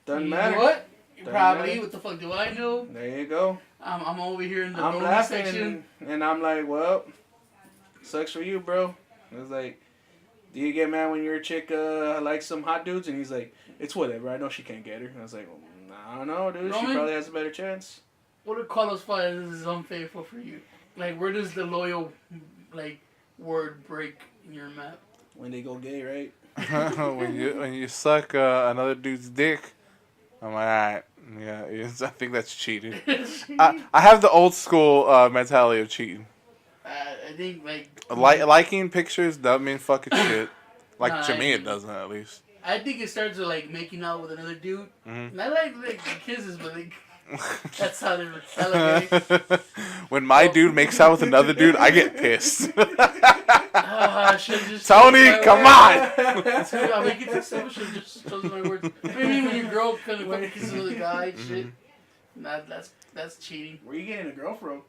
S3: Doesn't
S1: you
S3: matter.
S1: know what?
S3: Doesn't
S1: Probably.
S3: matter.
S1: What the fuck do I know?
S3: There you go.
S1: I'm over here in the
S3: I'm
S1: bonus
S3: laughing,
S1: section.
S3: and I'm like, well, sucks for you, bro. I was like, do you get mad when your chick likes some hot dudes? And he's like, it's whatever. I know she can't get her. And I was like, I don't know, dude. She
S1: Roman?
S3: probably has a better chance.
S1: What do qualifies as unfaithful for you? Like, where does the loyal, word break in your map?
S3: When they go gay, right?
S2: when you suck another dude's dick, I'm like, alright, yeah, I think that's cheating. I have the old school mentality of cheating.
S1: I think,
S2: Liking pictures doesn't mean fucking shit. Like
S1: Nah,
S2: to me,
S1: I-
S2: it doesn't at least.
S1: I think it starts with, making out with another dude.
S2: Mhm.
S1: Not like kisses, but, that's how they're celebrating.
S2: When my dude makes out with another dude, I get pissed.
S1: I should've just
S2: Tony, come on!
S1: I'll make it to seven. Should just chosen my words. Maybe when your girl kind of fucking kisses another guy, and shit. Nah, that's cheating.
S3: Where you getting a girl from?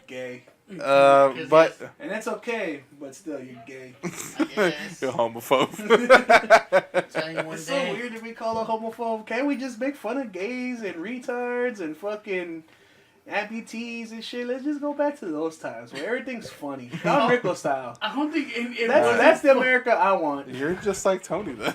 S3: Gay.
S2: But
S3: And that's okay, but still, you're gay.
S1: I guess.
S2: you're homophobe.
S1: Tell you one
S3: It's so
S1: day.
S3: weird to be called a homophobe. Can't we just make fun of gays and retards and fucking amputees and shit? Let's just go back to those times where everything's funny. Don Rickles style.
S1: I don't think
S3: That's the America I want.
S2: You're just like Tony then.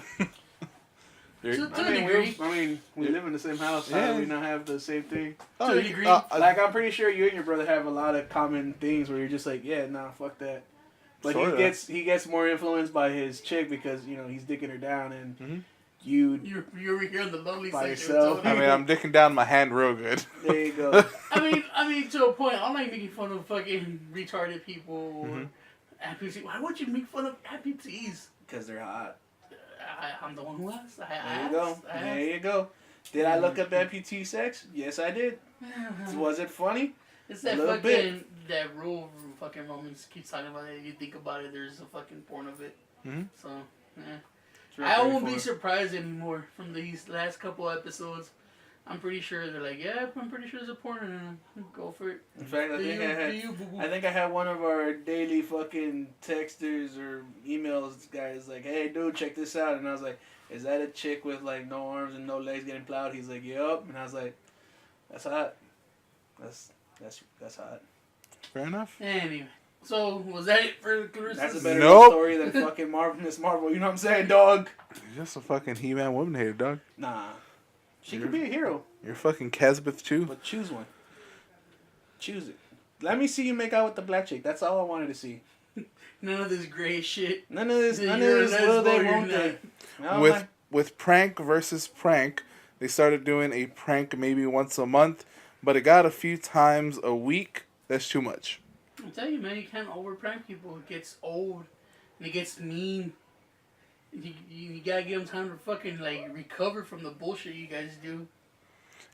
S1: To
S3: I
S1: a
S3: mean,
S1: degree.
S3: we live in the same house. How
S2: Yeah.
S3: do we not have the same thing?
S1: To a degree.
S3: Like, I'm pretty sure you and your brother have a lot of common things where you're just like, yeah, nah, fuck that. But
S2: Sorta.
S3: he gets more influenced by his chick because, he's dicking her down and
S2: Mhm.
S3: you,
S1: You're over here in the lonely
S3: By
S1: section.
S3: yourself.
S1: Tony.
S2: I mean, I'm dicking down my hand real good.
S3: there you go.
S1: I mean, to a point. I like making fun of fucking retarded people or
S2: Mhm.
S1: amputees. Why would you make fun of amputees?
S3: Because they're hot.
S1: I'm the one who asked.
S3: There you go. There you go. Did I look up amputee sex? Yes, I did. Was it funny?
S1: It's that
S3: A little
S1: fucking that rule fucking Romans keeps talking about it. You think about it, there's a fucking porn of it.
S2: Mhm.
S1: So, yeah.
S3: It's real
S1: I won't
S3: straightforward.
S1: be surprised anymore from these last couple episodes. I'm pretty sure they're like, yeah, I'm pretty sure there's a porn in it. Go for it.
S3: In fact,
S1: Do you, boo-boo?
S3: I think I had one of our daily fucking texters or emails guys like, hey dude, check this out, and I was like, is that a chick with like no arms and no legs getting plowed? He's like, yup, and I was like, that's hot. That's hot.
S2: Fair enough.
S1: Anyway, so was that it for Clarissa?
S3: That's a better
S2: Nope.
S3: story than fucking Miss Marvel. You know what I'm saying, dog?
S2: You're just a fucking He-Man woman hater, dog.
S3: Nah, she could be a hero,
S2: You're fucking Casbeth too.
S3: but choose one. Choose it. Let me see you make out with the black chick. That's all I wanted to see.
S1: None of this gray shit.
S3: None of this.
S1: Yeah,
S3: None of
S1: you're
S3: this.
S1: a
S3: Will they?
S1: lesbo,
S3: Won't
S1: you're
S3: they? No,
S2: with
S3: man.
S2: with prank versus prank, they started doing a prank maybe once a month, but it got a few times a week. That's too much.
S1: I tell you, man, you can't over prank people. It gets old and it gets mean. You gotta give them time to fucking recover from the bullshit you guys do.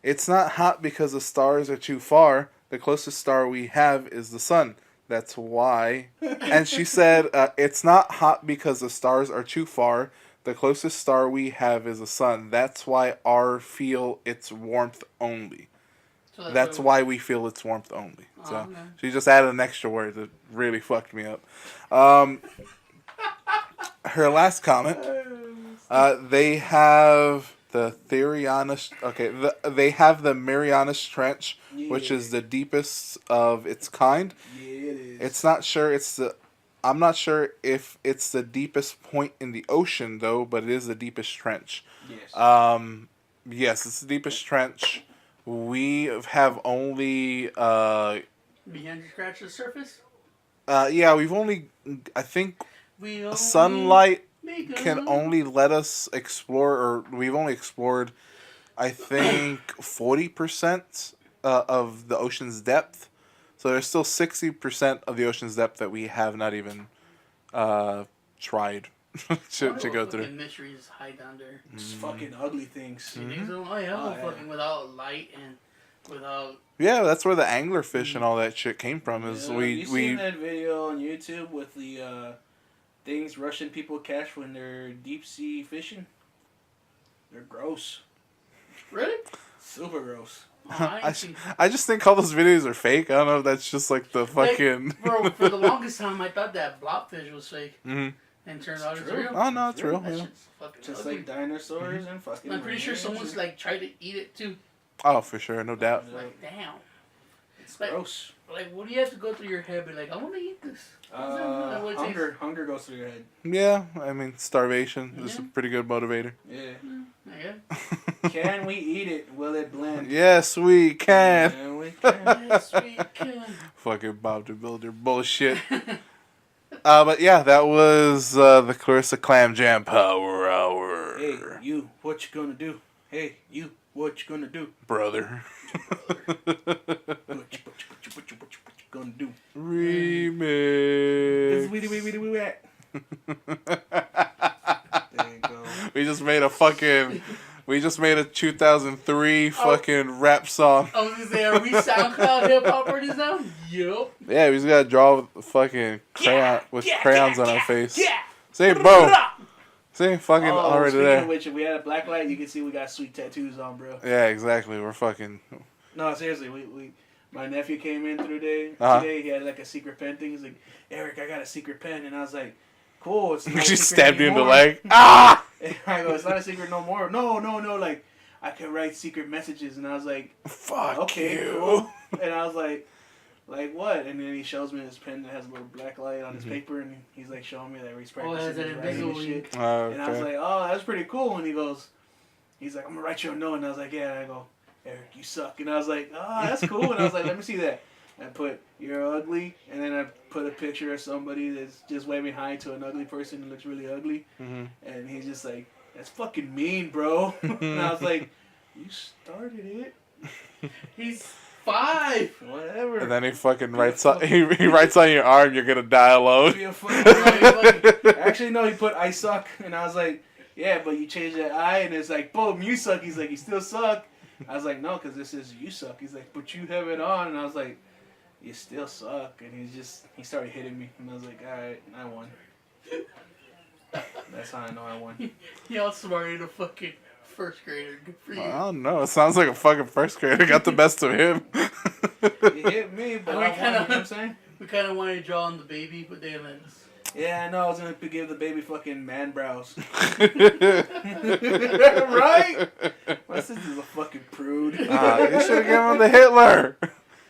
S2: It's not hot because the stars are too far. the closest star we have is the sun. That's why. And she said, it's not hot because the stars are too far. The closest star we have is the sun. That's why our feel its warmth only.
S1: So
S2: That's
S1: what-
S2: why we feel its warmth only. So
S1: okay.
S2: she just added an extra word that really fucked me up. Her last comment. They have the Marianas. Okay, they have the Marianas Trench, which is the deepest of its kind.
S3: Yeah, it is.
S2: It's not sure. I'm not sure if it's the deepest point in the ocean though, but it is the deepest trench.
S3: Yes.
S2: Yes, it's the deepest trench. We have only.
S1: Behind you scratch the surface.
S2: Yeah, we've only. I think
S1: We only
S2: sunlight
S1: make a
S2: can
S1: move.
S2: only let us explore, or we've only explored, I think, 40% of the ocean's depth. So there's still 60% of the ocean's depth that we have not even tried to go through.
S1: Fucking mysteries hide down there.
S3: It's fucking ugly things.
S1: You think so? Oh yeah,
S3: Oh, yeah.
S1: fucking without light and without.
S2: Yeah, that's where the anglerfish and all that shit came from. Is
S3: Yeah,
S2: we
S3: you seen that video on YouTube with the things Russian people catch when they're deep sea fishing? They're gross.
S1: Really?
S3: Super gross.
S1: Oh, I
S2: I,
S1: ain't seen-
S2: I just think all those videos are fake. I don't know if that's just like the fucking.
S1: Bro, for the longest time, I thought that blobfish was fake,
S2: Mhm.
S1: and turned out it's
S3: true.
S1: real.
S2: Oh no, it's real.
S1: That
S2: Yeah.
S1: shit's fucking
S3: Just
S1: ugly.
S3: like dinosaurs and fucking.
S1: I'm pretty sure
S3: marines
S1: someone's
S3: and-
S1: like tried to eat it too.
S2: Oh, for sure, no doubt.
S1: Like, damn.
S3: It's
S1: like-
S3: gross.
S1: Like, what do you have to go through your head? Be like, I want to eat this. Like, what it tastes-
S3: Hunger goes through your head.
S2: Yeah, I mean, starvation is a
S1: Yeah.
S2: pretty good motivator.
S3: Yeah.
S1: Yeah.
S3: Can we eat it? Will it blend?
S2: Yes, we can.
S3: Yeah, we can.
S1: Yes, we can.
S2: Fucking Bob the Builder bullshit. But yeah, that was the Clarissa Clam Jam Power Hour.
S3: Hey, you, what you gonna do? Hey, you, what you gonna do?
S2: Brother.
S3: What you gonna do?
S2: Remix.
S3: There you go.
S2: We just made a 2003 fucking rap song.
S1: I was gonna say, are we SoundCloud hip hop artists now? Yup.
S2: Yeah, we just gotta draw with fucking crayons on our face.
S1: Yeah.
S2: See, boom. See, fucking
S3: Oh,
S2: already
S3: speaking
S2: there.
S3: of which, if we had a black light, you can see we got sweet tattoos on, bro.
S2: Yeah, exactly. We're fucking.
S3: No, seriously, my nephew came in today.
S2: Uh-huh.
S3: Today he had like a secret pen thing. He's like, Eric, I got a secret pen, and I was like, cool. It's not a
S2: She
S3: secret
S2: stabbed you in the
S3: anymore.
S2: leg. Ah!
S3: And I go, it's not a secret no more. No, like I can write secret messages, and I was like,
S2: Fuck
S3: okay,
S2: you.
S3: cool. And I was like what? And then he shows me his pen that has a little black light on his paper, and he's like showing me that he's practicing
S1: has that
S3: his writing and
S1: invisible
S3: shit.
S2: Oh,
S3: And I was
S2: okay.
S3: like, oh, that's pretty cool. And he's like, I'm gonna write you a note. And I was like, yeah. And I go, Eric, you suck. And I was like, oh, that's cool. And I was like, let me see that. I put, you're ugly. And then I put a picture of somebody that's just waving hi to an ugly person who looks really ugly.
S2: Mhm.
S3: And he's just like, that's fucking mean, bro. And I was like, you started it.
S1: He's 5.
S3: Whatever.
S2: And then he fucking writes on he writes on your arm, you're gonna die alone.
S3: Be a fucking- Actually, no, he put I suck. And I was like, yeah, but you changed that I. And it's like, boom, you suck. He's like, you still suck. I was like, no, because this is you suck. He's like, but you have it on. And I was like, you still suck. And he started hitting me. And I was like, all right, I won. That's how I know I won.
S1: He outsmarted a fucking first grader. Good for you.
S2: I don't know. It sounds like a fucking first grader got the best of him.
S3: He hit me, but
S1: And
S3: I
S1: we
S3: won.
S1: kinda-
S3: You know what I'm saying?
S1: We kind of wanted to draw on the baby, but they didn't let us.
S3: Yeah, I know. I was going to give the baby fucking man brows. Right? My sister's a fucking prude.
S2: You should have given him the Hitler.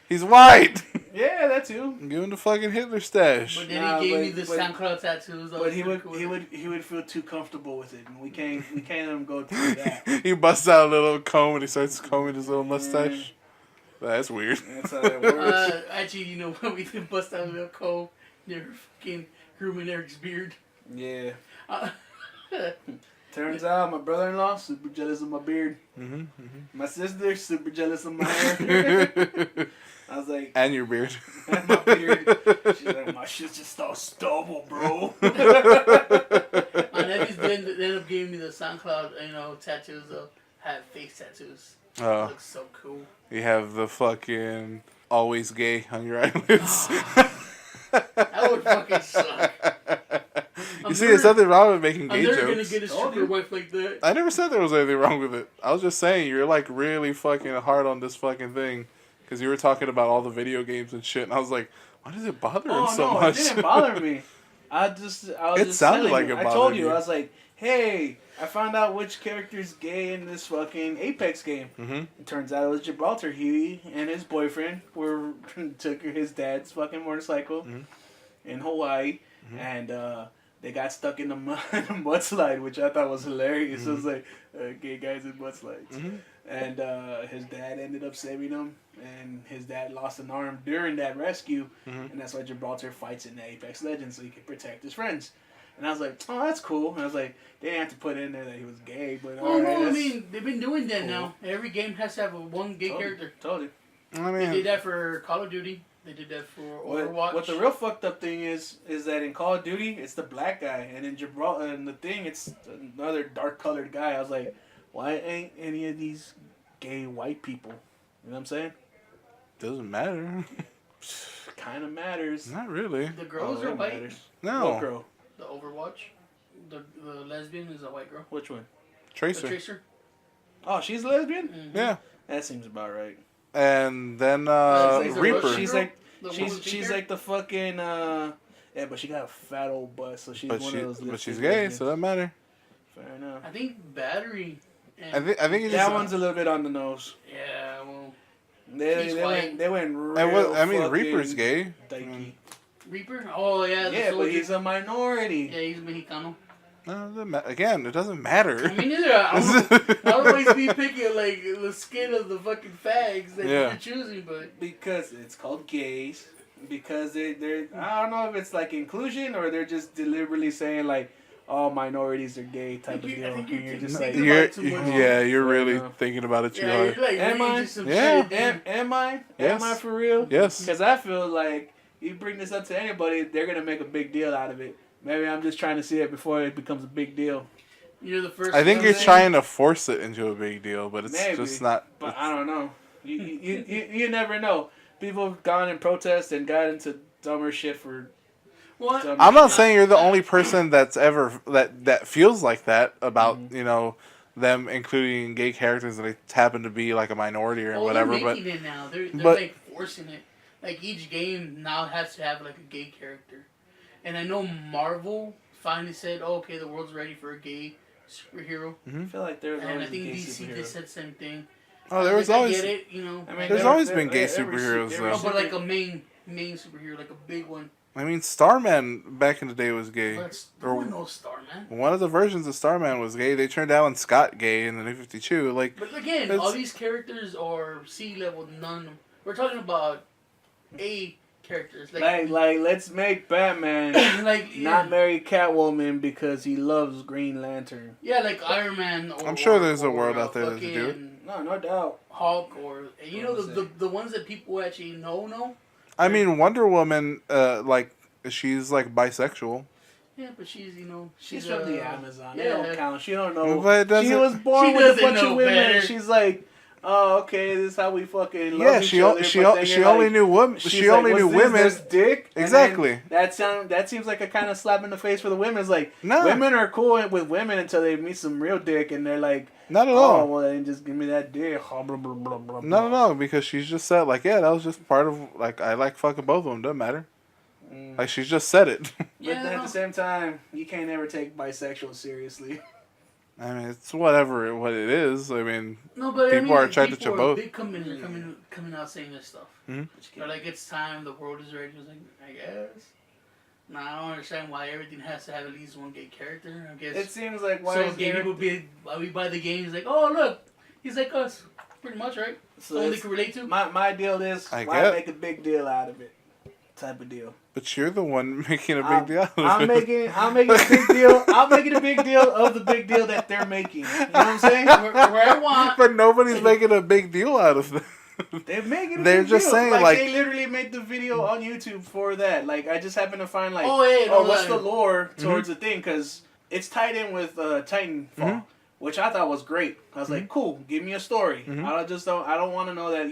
S2: He's white.
S3: Yeah, that too.
S2: Give him the fucking Hitler stash.
S1: But then
S3: Nah,
S1: he gave
S3: but-
S1: me the
S3: but-
S1: SoundCloud tattoos.
S3: But he would feel too comfortable with it, and we can't let him go through that.
S2: He busts out a little comb and he starts combing his little mustache. That's weird.
S3: That's how that works.
S1: Actually, you know what? We did bust out a little cold. They were fucking grooming Eric's beard.
S3: Yeah.
S1: Uh,
S3: Turns out my brother-in-law super jealous of my beard.
S2: Mm-hmm.
S3: My sister super jealous of my hair. I was like,
S2: And your beard.
S3: my beard. She's like, my shit's just all stubble, bro.
S1: my nephews ended up giving me the SoundCloud, tattoos. Have face tattoos.
S2: Oh,
S1: Looks so cool.
S2: you have the fucking always gay on your eyelids.
S1: That would fucking suck.
S2: You see, there's nothing wrong with making
S1: I'm
S2: gay
S1: never
S2: jokes.
S1: gonna get a stripper wife like that.
S2: I never said there was anything wrong with it. I was just saying you're like really fucking hard on this fucking thing because you were talking about all the video games and shit, and I was like, why does it bother him so
S3: no,
S2: much?
S3: it didn't bother me. I was
S2: It
S3: just
S2: sounded
S3: telling
S2: like
S3: you.
S2: it
S3: I told
S2: bothered
S3: you.
S2: you.
S3: I was like, hey, I found out which character's gay in this fucking Apex game.
S2: Mm-hmm.
S3: It turns out it was Gibraltar. He and his boyfriend took his dad's fucking motorcycle in Hawaii, and they got stuck in the mudslide, which I thought was hilarious. It was like gay guys in mudslides. And his dad ended up saving him, and his dad lost an arm during that rescue, and that's why Gibraltar fights in the Apex Legends, so he can protect his friends. And I was like, oh, that's cool. And I was like, they didn't have to put in there that he was gay, but
S1: Oh no, I
S3: that's
S1: mean they've been doing that
S3: cool.
S1: now. Every game has to have one gay character.
S3: Told you.
S2: I
S1: They did
S2: mean,
S1: that for Call of Duty. They did that for Overwatch.
S3: What the real fucked up thing is that in Call of Duty, it's the black guy, and in Gibraltar, and the thing, it's another dark colored guy. I was like, why ain't any of these gay white people? You know what I'm saying?
S2: doesn't matter.
S3: Kind of matters.
S2: Not really.
S1: The girls
S3: Oh,
S1: are
S3: it
S1: white.
S3: matters.
S2: No.
S3: What girl?
S1: The Overwatch. The lesbian is a white girl.
S3: Which one?
S1: The
S2: Tracer.
S1: Tracer.
S3: Oh, she's lesbian?
S1: Mm-hmm.
S2: Yeah.
S3: That seems about right.
S2: And then
S1: Like the
S2: Reaper.
S1: Russian
S3: She's
S1: girl?
S3: like
S1: The one
S3: she's
S1: with
S3: she's
S1: pink hair?
S3: like the fucking yeah, but she got a fat old butt, so she's
S2: But
S3: one of those.
S2: but she's
S3: lipstick
S2: gay,
S3: lesbians.
S2: so that matter.
S3: Fair enough.
S1: I think Battery. And
S2: I think it's
S3: That
S2: just.
S3: one's a little bit on the nose.
S1: Yeah, well,
S3: They,
S1: He's
S3: they
S1: white.
S3: went they went real.
S2: And what, I mean,
S3: fucking
S2: Reaper's gay.
S3: dykey.
S1: Reaper. Oh yeah, the
S3: Yeah, but
S1: soldier.
S3: he's a minority.
S1: Yeah, he's Mexicano.
S2: No, it doesn't again, it doesn't matter.
S1: I mean, neither. I'll always be picking like the skin of the fucking fags that
S2: Yeah.
S1: you're choosing, but
S3: Because it's called gays. Because they're I don't know if it's like inclusion or they're just deliberately saying like all minorities are gay type of
S1: I
S3: deal.
S1: think
S3: And
S1: you're
S3: you're just
S1: thinking
S3: like,
S1: about
S2: You're,
S1: too much.
S2: yeah, you're
S3: Fair
S2: really
S3: enough.
S2: thinking about it too
S1: yeah,
S2: hard.
S1: you're like
S3: Am
S1: reading
S3: I?
S1: just some
S2: Yeah.
S1: shit. dude.
S3: am I?
S2: Yes.
S3: Am I for real?
S2: Yes.
S3: Because I feel like you bring this up to anybody, they're gonna make a big deal out of it. Maybe I'm just trying to see it before it becomes a big deal.
S1: You're the first.
S2: I think
S1: one
S2: you're
S1: saying-
S2: trying to force it into a big deal, but it's
S3: Maybe,
S2: just not.
S3: But I don't know. You never know. People have gone and protest and got into dumber shit for.
S1: What?
S3: dumber
S2: I'm not
S3: shit.
S2: saying you're the only person that's ever that feels like that about them including gay characters that happen to be like a minority or
S1: Oh,
S2: whatever.
S1: they're
S2: But
S1: making it now. They're
S2: but-
S1: like forcing it. Like each game now has to have like a gay character, and I know Marvel finally said, oh, "Okay, the world's ready for a gay superhero,"
S3: I feel like there's
S1: and I
S3: always
S1: think
S3: gay
S1: DC
S3: superheroes.
S1: just said the same thing.
S2: oh, there was
S1: Like,
S2: always
S1: I get it, you know.
S3: I mean,
S2: There's
S3: there-
S2: always
S3: there-
S2: been gay
S3: every
S2: superheroes,
S3: every
S2: though.
S1: No, but like
S3: super-
S1: a main superhero, like a big one.
S2: I mean, Starman back in the day was gay.
S1: But
S2: Or-
S1: no one knows Starman.
S2: One of the versions of Starman was gay. They turned Alan Scott gay in the New 52. Like,
S1: But again,
S2: It's-
S1: all these characters are sea level. None. We're talking about A characters.
S3: Like let's make Batman
S1: like
S3: not marry Catwoman because he loves Green Lantern.
S1: yeah, like Iron Man. Or,
S2: I'm sure there's a
S1: or,
S2: world out there that
S1: fucking
S2: do it.
S3: No doubt.
S1: Hulk or you know
S3: What was
S1: the ones that people actually know.
S2: I mean, Wonder Woman, like, she's like bisexual.
S1: Yeah, but she's
S3: She's from the Amazon. They
S1: yeah.
S3: don't count. She don't know.
S2: But it doesn't-
S3: She was born
S1: She
S3: with a
S1: doesn't
S3: bunch
S1: know
S3: of women.
S1: better.
S3: She's like, oh, okay, this is how we fucking love
S2: Yeah,
S3: each
S2: she
S3: other.
S2: she
S3: but then
S2: she
S3: you're
S2: only
S3: like-
S2: knew women.
S3: she's
S2: She
S3: like,
S2: only knew
S3: "What's this,
S2: women.
S3: this dick?" And
S2: Exactly.
S3: then that seems like a kind of slap in the face for the women. It's like
S2: No.
S3: women are cool with women until they meet some real dick, and they're like,
S2: Not at
S3: oh,
S2: all.
S3: well, then just give me that dick. Blah, blah, blah, blah, blah.
S2: No, because she's just said like, yeah, that was just part of like I like fucking both of them. Doesn't matter. Like she's just said it.
S3: But
S1: Yeah,
S3: then at
S1: no.
S3: the same time, you can't ever take bisexual seriously.
S2: I mean, it's what it is. I mean,
S1: No, but
S2: People
S1: I mean,
S2: are attracted to
S1: people
S2: both.
S1: Big companies are coming out saying this stuff.
S2: Mhm.
S1: They're like, it's time. The world is ready. I was like, I guess. Now I don't understand why everything has to have at least one gay character. I guess.
S3: It seems like why
S1: So
S3: is
S1: gay
S3: there-
S1: people why we buy the games like, oh look, he's like us, pretty much, right?
S3: So
S1: Someone they
S3: it's-
S1: can relate to.
S3: my deal is
S2: I
S3: why
S2: get-
S3: make a big deal out of it, type of deal.
S2: but you're the one making a big
S3: I'm-
S2: deal out of
S3: I'm
S2: it.
S3: making a big deal. I'm making a big deal of the big deal that they're making. You know what I'm saying?
S1: where I want.
S2: But nobody's making a big deal out of it.
S3: They're making.
S2: They're
S3: big
S2: just
S3: deal.
S2: saying, like-
S3: they literally made the video on YouTube for that. Like I just happened to find like,
S1: Oh, yeah, no,
S3: what's the
S1: like-
S3: lore towards the thing? Because it's tied in with Titanfall, which I thought was great. I was like, cool, give me a story. I don't want to know that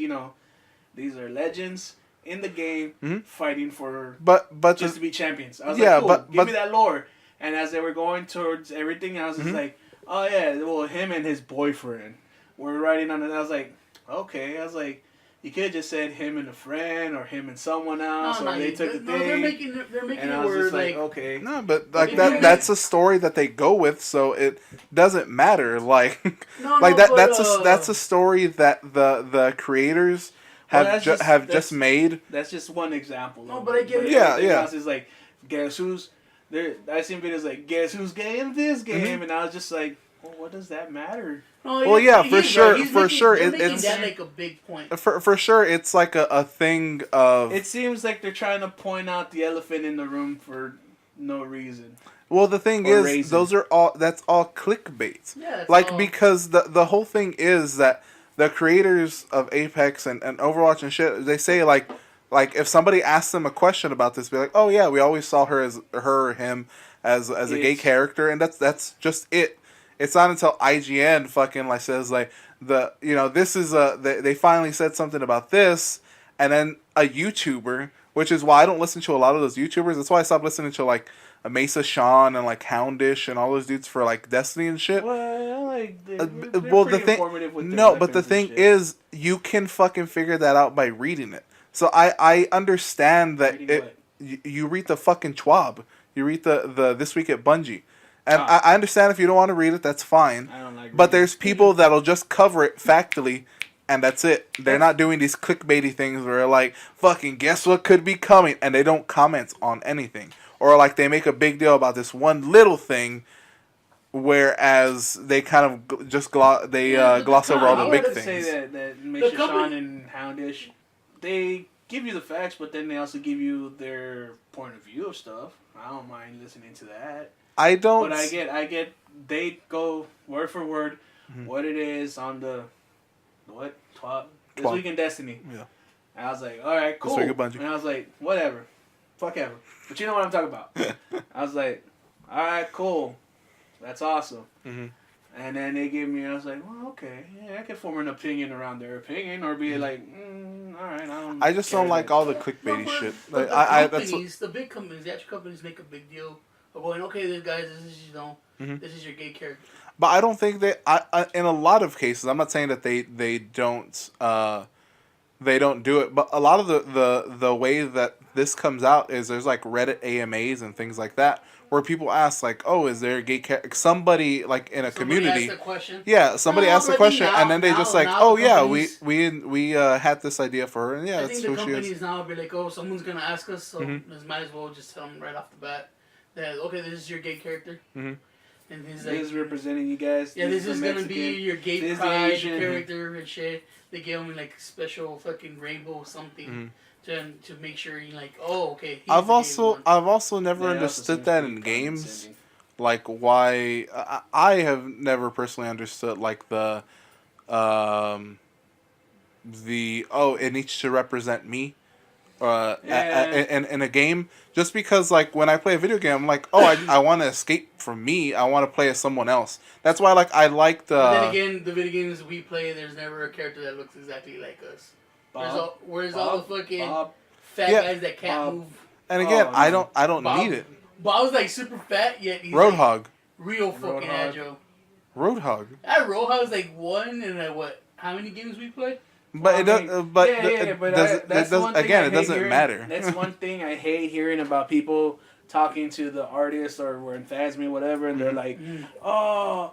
S3: These are legends in the game fighting for
S2: but
S3: just to be champions. I was
S2: yeah,
S3: like, cool,
S2: but
S3: give me that lore. And as they were going towards everything, I was just like, oh yeah, well, him and his boyfriend were riding on it. I was like, okay. I was like, you could have just said him and a friend or him and someone else, or they took the thing.
S1: They're making
S3: and
S1: it
S3: I was
S1: where
S3: just
S1: like
S3: okay.
S2: No, but like that's a story that they go with, so it doesn't matter. Like, like that's a story that the creators have just made.
S3: That's just one example.
S1: No, but I get it.
S3: Yeah. Else is like, guess who's there? I seen videos like, guess who's gay in this game, and I was just like, well, what does that matter?
S1: No,
S2: well, yeah, for sure,
S1: it's that like a big point.
S2: For sure, it's like a thing of.
S3: It seems like they're trying to point out the elephant in the room for no reason.
S2: Well, the thing is, that's all clickbait.
S1: Yeah,
S2: like because the whole thing is that the creators of Apex and Overwatch and shit, they say like if somebody asks them a question about this, be like, oh yeah, we always saw her or him as a gay character, and that's just it. It's not until IGN fucking like says like this is they finally said something about this, and then a YouTuber, which is why I don't listen to a lot of those YouTubers. That's why I stopped listening to like Mesa Sean and like Houndish and all those dudes for like Destiny and shit.
S3: Well,
S2: the thing is, you can fucking figure that out by reading it. So I understand that you read the fucking Schwab, you read the This Week at Bungie. And I understand if you don't want to read it, that's fine.
S3: I don't like
S2: but there's people that'll just cover it factually, and that's it. They're not doing these clickbaity things where like, fucking guess what could be coming, and they don't comment on anything. Or like they make a big deal about this one little thing, whereas they kind of just gloss over all the big things.
S3: I would say that Misha Sean and Houndish, they give you the facts, but then they also give you their point of view of stuff. I don't mind listening to that.
S2: I don't.
S3: But I get. They go word for word what it is on the what 12 this week in Destiny.
S2: Yeah.
S3: And I was like, all right, cool.
S2: This week at Bungie.
S3: And I was like, whatever, fuck ever. But you know what I'm talking about. I was like, all right, cool, that's awesome.
S2: Mm-hmm.
S3: And then they gave me. I was like, well, okay, yeah, I can form an opinion around their opinion, or be like, all right,
S2: I just don't like all the clickbaity shit.
S1: But the big companies, the actual companies, make a big deal. Going, okay, this is this is your gay character.
S2: But I don't think I in a lot of cases, I'm not saying that they don't do it, but a lot of the way that this comes out is there's like Reddit AMAs and things like that where people ask like, oh, is there a gay character? Somebody like in a community.
S1: Asked a question.
S2: Yeah, somebody asked a question and then they just like, oh yeah, we had this idea for her, and yeah, that's who she is. I think the companies
S1: now be like, oh, someone's gonna ask us, so might as well just tell them right off the bat. That, okay, this is your gay character.
S2: Mm-hmm.
S1: And he's
S3: like, this is representing you guys.
S1: Yeah, this is gonna be your gay pride character and shit. They gave him like special fucking rainbow something to make sure you like, oh, okay.
S2: I've also never understood that in games. Like why I have never personally understood like the it needs to represent me. In a game, just because like when I play a video game, I'm like, oh, I want to escape from me. I want to play as someone else. That's why I like the.
S1: But then again, the video games we play, there's never a character that looks exactly like us. Where's all the fucking fat guys that can't move?
S2: And again, I don't need it.
S1: Bob's like super fat, yet he's
S2: Roadhog.
S1: Like real fucking agile.
S2: Roadhog.
S1: That Roadhog's like one in what? How many games we played?
S2: But it doesn't matter.
S3: That's one thing I hate hearing about people talking to the artists or we're in Phasmi or whatever, and they're like, oh,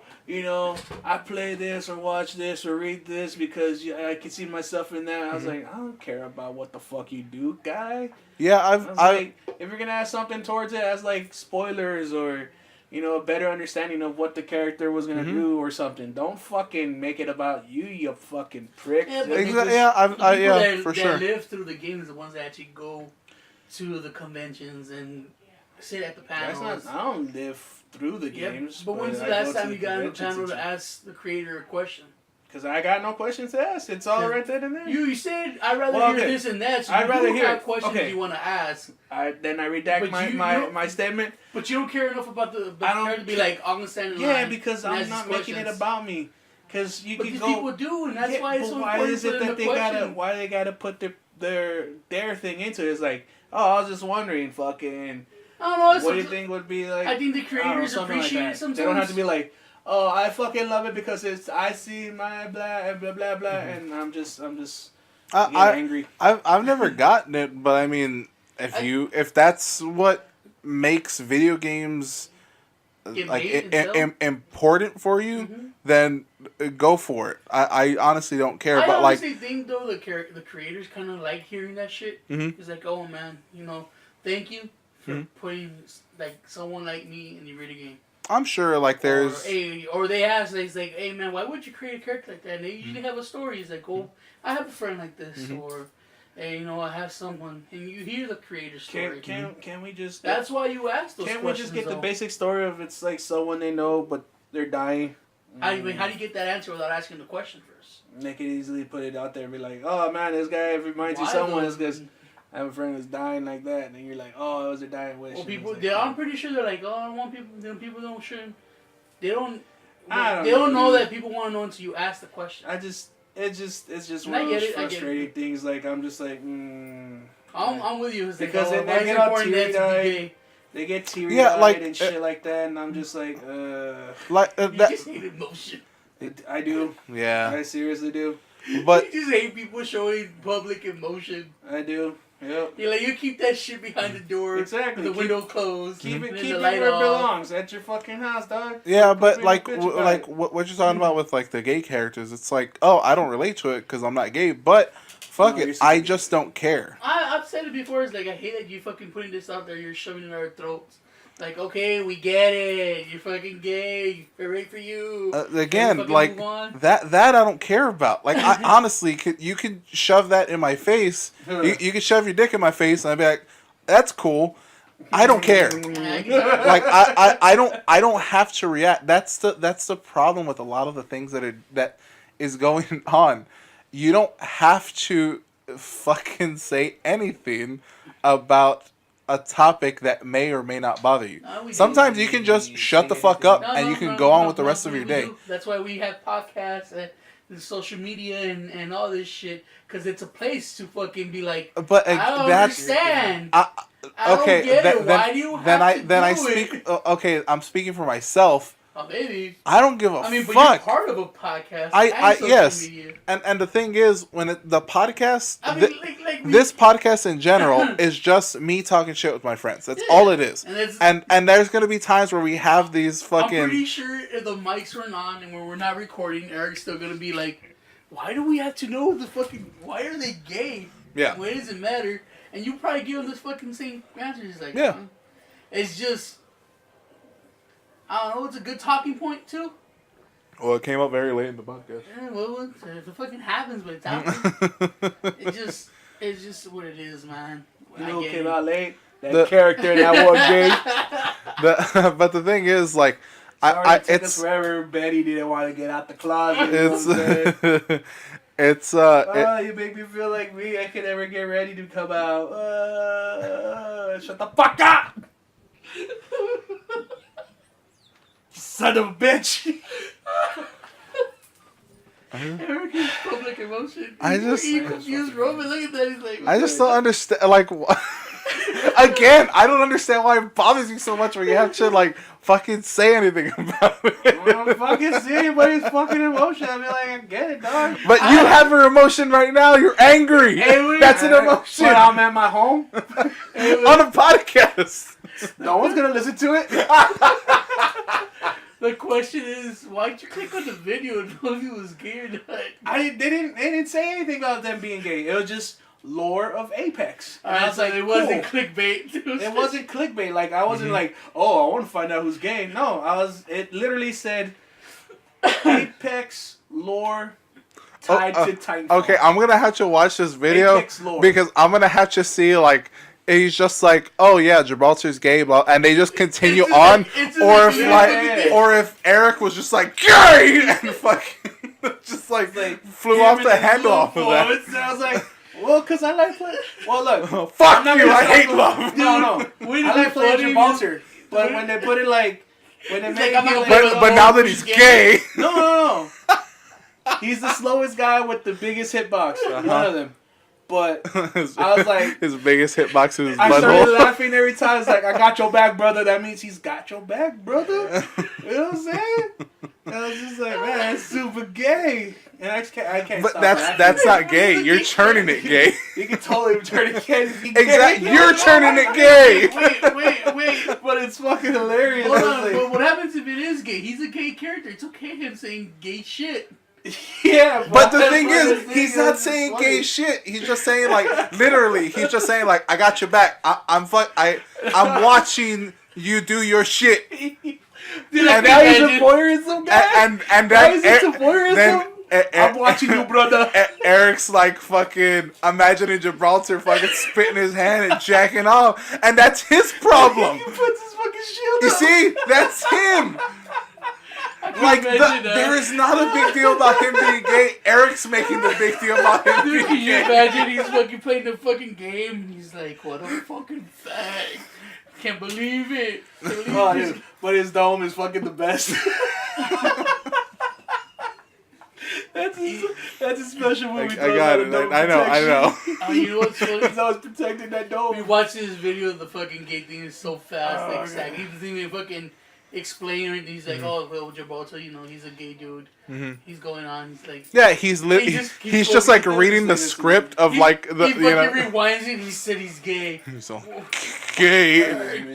S3: I play this or watch this or read this because I can see myself in that. I was like, I don't care about what the fuck you do, guy.
S2: Yeah,
S3: I was like, if you're gonna add something towards it as like spoilers or a better understanding of what the character was gonna do or something. Don't fucking make it about you, you fucking prick.
S1: Yeah, for sure. That live through the games, the ones that actually go to the conventions and sit at the panels.
S3: I don't live through the games.
S1: But when's the last time you got on the panel to ask the creator a question?
S3: Because I got no questions to ask. It's all right there and there.
S1: You said I'd rather hear this and that. So I'd rather hear questions you want to ask.
S3: Then I redact my statement.
S1: But you don't care enough about the character to be like, I'm gonna stand in line.
S3: Yeah, because I'm not making it about me. Because you
S1: But
S3: can
S1: these
S3: go.
S1: people do, and that's why it's
S3: but
S1: so
S3: why
S1: important
S3: is it
S1: for them
S3: that
S1: to
S3: they
S1: question.
S3: gotta? Why they gotta put their thing into it? It's like, oh, I was just wondering, fucking.
S1: I don't know. It's
S3: What do you think would be like?
S1: I think the
S3: I don't know,
S1: creators
S3: something like
S1: appreciate
S3: that.
S1: it sometimes.
S3: They don't have to be like, oh, I fucking love it because it's I see my blah and blah blah blah, and I'm just getting angry.
S2: I've never gotten it, but I mean, if that's what makes video games like important for you, then go for it. I honestly don't care.
S1: I
S2: but
S1: honestly think though the creators kind of like hearing that shit. It's like, oh man, thank you for putting like someone like me in the video game.
S2: I'm sure like there's
S1: or they ask, it's like, hey man, why would you create a character like that? And they usually have a story. It's like, oh, I have a friend like this, or hey, I have someone, and you hear the creator's story.
S3: Can we just?
S1: That's why you ask those
S3: questions.
S1: questions.
S3: Can't we just get the basic story of it's like someone they know but they're dying?
S1: How do you get that answer without asking the question first?
S3: They could easily put it out there and be like, oh man, this guy reminds you of someone. It's because I have a friend who's dying like that, and then you're like, oh, it was a dying wish.
S1: Well, I'm pretty sure they're like, oh, I don't want people. People don't shouldn't. They don't know that people want to know until you ask the question.
S3: It's just one of those frustrating things. Like I'm just like,
S1: I'm with you. It's
S3: because
S1: like,
S3: they get all teary-eyed. They get teary-eyed and shit like that, and I'm just like,
S1: you just hate emotion.
S3: I do.
S2: Yeah.
S3: I seriously do.
S2: But
S1: you just hate people showing public emotion.
S3: I do. Yep.
S1: You're like, you keep that shit behind the door.
S3: Exactly.
S1: The window closed.
S3: Keep it where it belongs. At your fucking house, dog.
S2: Yeah, but like what you're talking about with like the gay characters, it's like, oh, I don't relate to it because I'm not gay, but fuck it, I just don't care.
S1: I've said it before. It's like, I hate that you fucking putting this out there. You're shoving it in our throats. Like, okay, we get it. You're fucking gay. We're right for you.
S2: Again, like that I don't care about. Like, I honestly, you could shove that in my face. You could shove your dick in my face, and I'd be like, that's cool. I don't care. Like, I don't have to react. That's the problem with a lot of the things that is going on. You don't have to fucking say anything about a topic that may or may not bother you. Sometimes you can just shut the fuck up and you can go on with the rest of your day.
S1: That's why we have podcasts and social media and all this shit, because it's a place to fucking be like,
S2: but
S1: I don't understand.
S2: I don't get it. Why
S1: do you have to do it?
S2: Okay, I'm speaking for myself.
S1: Oh, maybe.
S2: I don't give a fuck.
S1: But you're part of a podcast.
S2: Yes.
S1: Media.
S2: And the thing is, when the podcast,
S1: this
S2: podcast in general is just me talking shit with my friends. That's all it is. And there's gonna be times where we have these fucking.
S1: I'm pretty sure if the mics were on and when we're not recording, Eric's still gonna be like, "Why do we have to know the fucking? Why are they gay?
S2: Yeah.
S1: Why does it matter?" And you probably give him this fucking same answer. He's like,
S2: yeah.
S1: It's just. I don't know. It's a good talking point too.
S2: Well, it came up very late in the podcast.
S1: Yeah, well, it fucking happens, but it's out. It's just what it is, man.
S3: You know, came out late. That character that was gay.
S2: But the thing is, like,
S3: it took us forever. Betty didn't want to get out the closet. You make me feel like me. I can never get ready to come out. Shut the fuck up. Son of a bitch!
S1: Eric is public emotion.
S2: He
S1: confused Roman. Look at that. He's like,
S2: I just don't understand. Like, again, I don't understand why it bothers you so much when you have to like fucking say anything about it.
S3: I don't fucking see anybody's fucking emotion. I'll be like, I get it, dog.
S2: But you have an emotion right now. You're angry. That's an emotion.
S3: But I'm at my home
S2: on a podcast.
S3: No one's gonna listen to it.
S1: The question is, why'd you click on the video and know if he was gay or not?
S3: They didn't say anything about them being gay. It was just lore of Apex.
S1: And I was like, it wasn't clickbait.
S3: It wasn't clickbait. Like, I wasn't like, oh, I want to find out who's gay. No, it literally said Apex lore tied to Titanfall.
S2: Okay, I'm going to have to watch this video because I'm going to have to see, like, he's just like, oh yeah, Gibraltar's gay, blah, and they just continue on, or if Eric was just like gay and fucking just like flew off the handle off of that.
S3: I was like, well, cause I like playing. Well, look,
S2: fuck you, I hate love.
S3: No, I like playing Gibraltar, but when they put it like, when they make
S2: but now that he's gay,
S3: no. He's the slowest guy with the biggest hitbox.
S2: Uh-huh.
S3: One of them. But I was like,
S2: his biggest hitbox is his
S3: I started
S2: butthole.
S3: laughing every time. It's like, I got your back, brother. That means he's got your back, brother. You know what I'm saying? And I was just like, man, that's super gay. And I can't
S2: But
S3: stop
S2: that's
S3: laughing.
S2: not gay. You're turning it gay.
S3: You can totally turn it gay.
S2: Exactly. You're turning it gay.
S1: Wait.
S3: But it's fucking hilarious.
S1: Hold
S3: It's
S1: on,
S3: like-
S1: but what happens if it is gay? He's a gay character. It's okay him saying gay shit.
S3: Yeah,
S2: But the
S3: that's
S2: thing
S3: what
S2: is,
S3: the
S2: he's
S3: thing
S2: not
S3: is,
S2: saying
S3: it's
S2: gay
S3: funny.
S2: shit. He's just saying like literally. He's just saying like, I got your back. I'm watching you do your shit.
S3: Dude,
S2: And
S3: now he's
S2: then-
S3: a voyeurism guy?
S2: And
S3: Now he's
S2: then
S3: into voyeurism? I'm watching you, brother.
S2: Eric's like fucking imagining Gibraltar fucking spitting his hand and jacking off, and that's his problem.
S3: He puts his fucking shield
S2: You
S3: up.
S2: see, that's him. Like there is not a big deal about him being gay. Eric's making the big deal about him
S1: Dude,
S2: being
S1: can you
S2: gay.
S1: imagine he's fucking playing the fucking game and he's like, what a fucking fag. Can't believe it. Can't believe
S3: Oh,
S1: this-
S3: dude, but his dome is fucking the best. That's a special movie.
S2: I got it. I know.
S1: You know what's funny?
S3: He's always protecting that
S1: We
S3: dome.
S1: watched this video of the fucking gay thing is so fast.
S3: Oh,
S1: Like,
S3: God.
S1: he doesn't even fucking explain it. He's like, oh, well, Gibraltar, you know, he's a gay dude.
S2: Mhm.
S1: He's going on. He's like,
S2: Yeah, he's
S1: He's
S2: just like
S1: focused-
S2: reading the
S3: he's-
S2: script of like the
S1: he
S2: you know.
S1: fucking rewinds it and he said he's gay.
S2: He's so gay,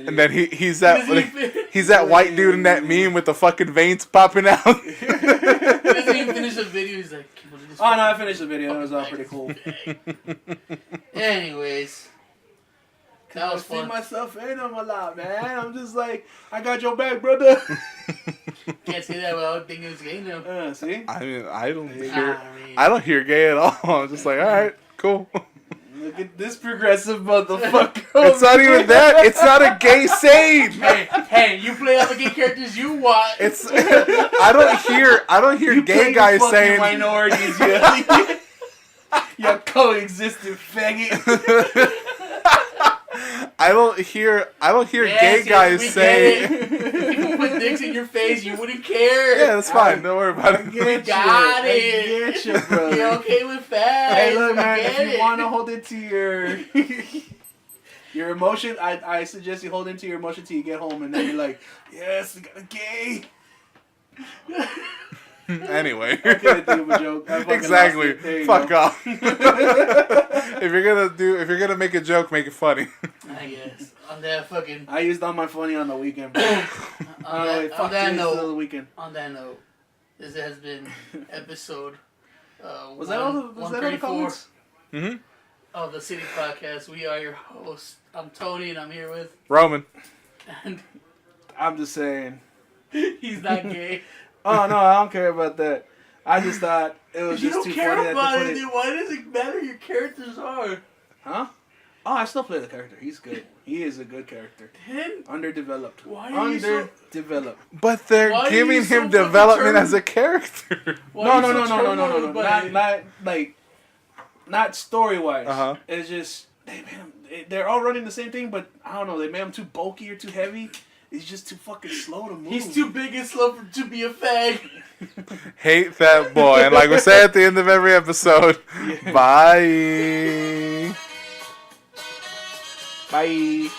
S2: and then he's that
S1: Doesn't even-
S2: he's that white dude in that meme with the fucking veins popping out.
S1: He doesn't even finish the video. He's like, "Can't believe this
S3: Oh, no, I
S1: fucking
S3: finished the video. That was all
S1: fucking
S3: pretty cool.
S1: fag." Anyways, that was
S3: I see
S1: fun.
S3: myself in him a lot, man. I'm just like, I got your back, brother.
S1: Can't say that without thinking it's gay now.
S3: See?
S2: I mean, I don't
S3: I
S2: hear
S1: mean,
S2: I don't hear gay at all. I'm just like, all right, cool.
S3: Look at this progressive motherfucker.
S2: It's not even that. It's not a gay saying.
S1: hey, you play all the gay characters you want.
S2: It's I don't hear
S3: You
S2: gay
S3: play
S2: guys
S3: fucking
S2: saying
S3: minorities, you. You coexisting faggot.
S2: I don't hear
S1: Yes,
S2: gay
S1: yes,
S2: guys
S1: we
S2: say
S1: get it. If you put dicks in your face, you wouldn't care.
S2: yeah, that's fine. Don't worry about it.
S1: We got
S3: I
S1: it.
S3: get you, brother.
S1: You're okay with fags.
S3: Hey, look, man.
S1: We
S3: If
S1: get
S3: you
S1: it.
S3: want to hold it to your emotion, I suggest you hold into your emotion till you get home, and then you're like, yes, we got a gay.
S2: Anyway.
S3: I couldn't think of a joke. I fucking
S2: Exactly.
S3: lost it. There you
S2: Fuck
S3: go.
S2: off. If you're gonna make a joke, make it funny.
S1: I guess. On that fucking.
S3: I used all my funny on the weekend, bro.
S1: On
S3: Wait,
S1: that,
S3: fuck
S1: on that
S3: this,
S1: note.
S3: still the weekend.
S1: On that note, this has been episode.
S3: Was that all the
S1: 134
S3: comments?
S2: Mm-hmm.
S1: of the City Podcast. We are your hosts. I'm Tony, and I'm here with.
S2: Roman.
S1: And
S3: I'm just saying.
S1: he's not gay.
S3: Oh no, I don't care about that. I just thought it was
S1: If you
S3: just
S1: don't
S3: too
S1: care
S3: funny
S1: about
S3: to
S1: it,
S3: put
S1: then why does it matter your characters are?
S3: Huh? Oh, I still play the character. He's good. He is a good character.
S1: Him?
S3: Underdeveloped.
S1: Why are you so-
S3: Underdeveloped.
S2: But they're
S1: Why are
S2: giving
S1: you so
S2: him
S1: fucking
S2: development
S1: determined?
S2: as a character.
S1: Why
S3: No,
S1: are
S3: no,
S1: you
S3: no,
S1: so
S3: no, no, no, no,
S1: turned
S3: no.
S1: on
S3: Not,
S1: by it?
S3: like, not story wise.
S2: Uh-huh.
S3: It's just they're all running the same thing, but I don't know. They made him too bulky or too heavy. He's just too fucking slow to move.
S1: He's too big and slow to be a fag.
S2: Hate that boy. And like we say at the end of every episode,
S3: Yeah.
S2: bye.
S3: Bye.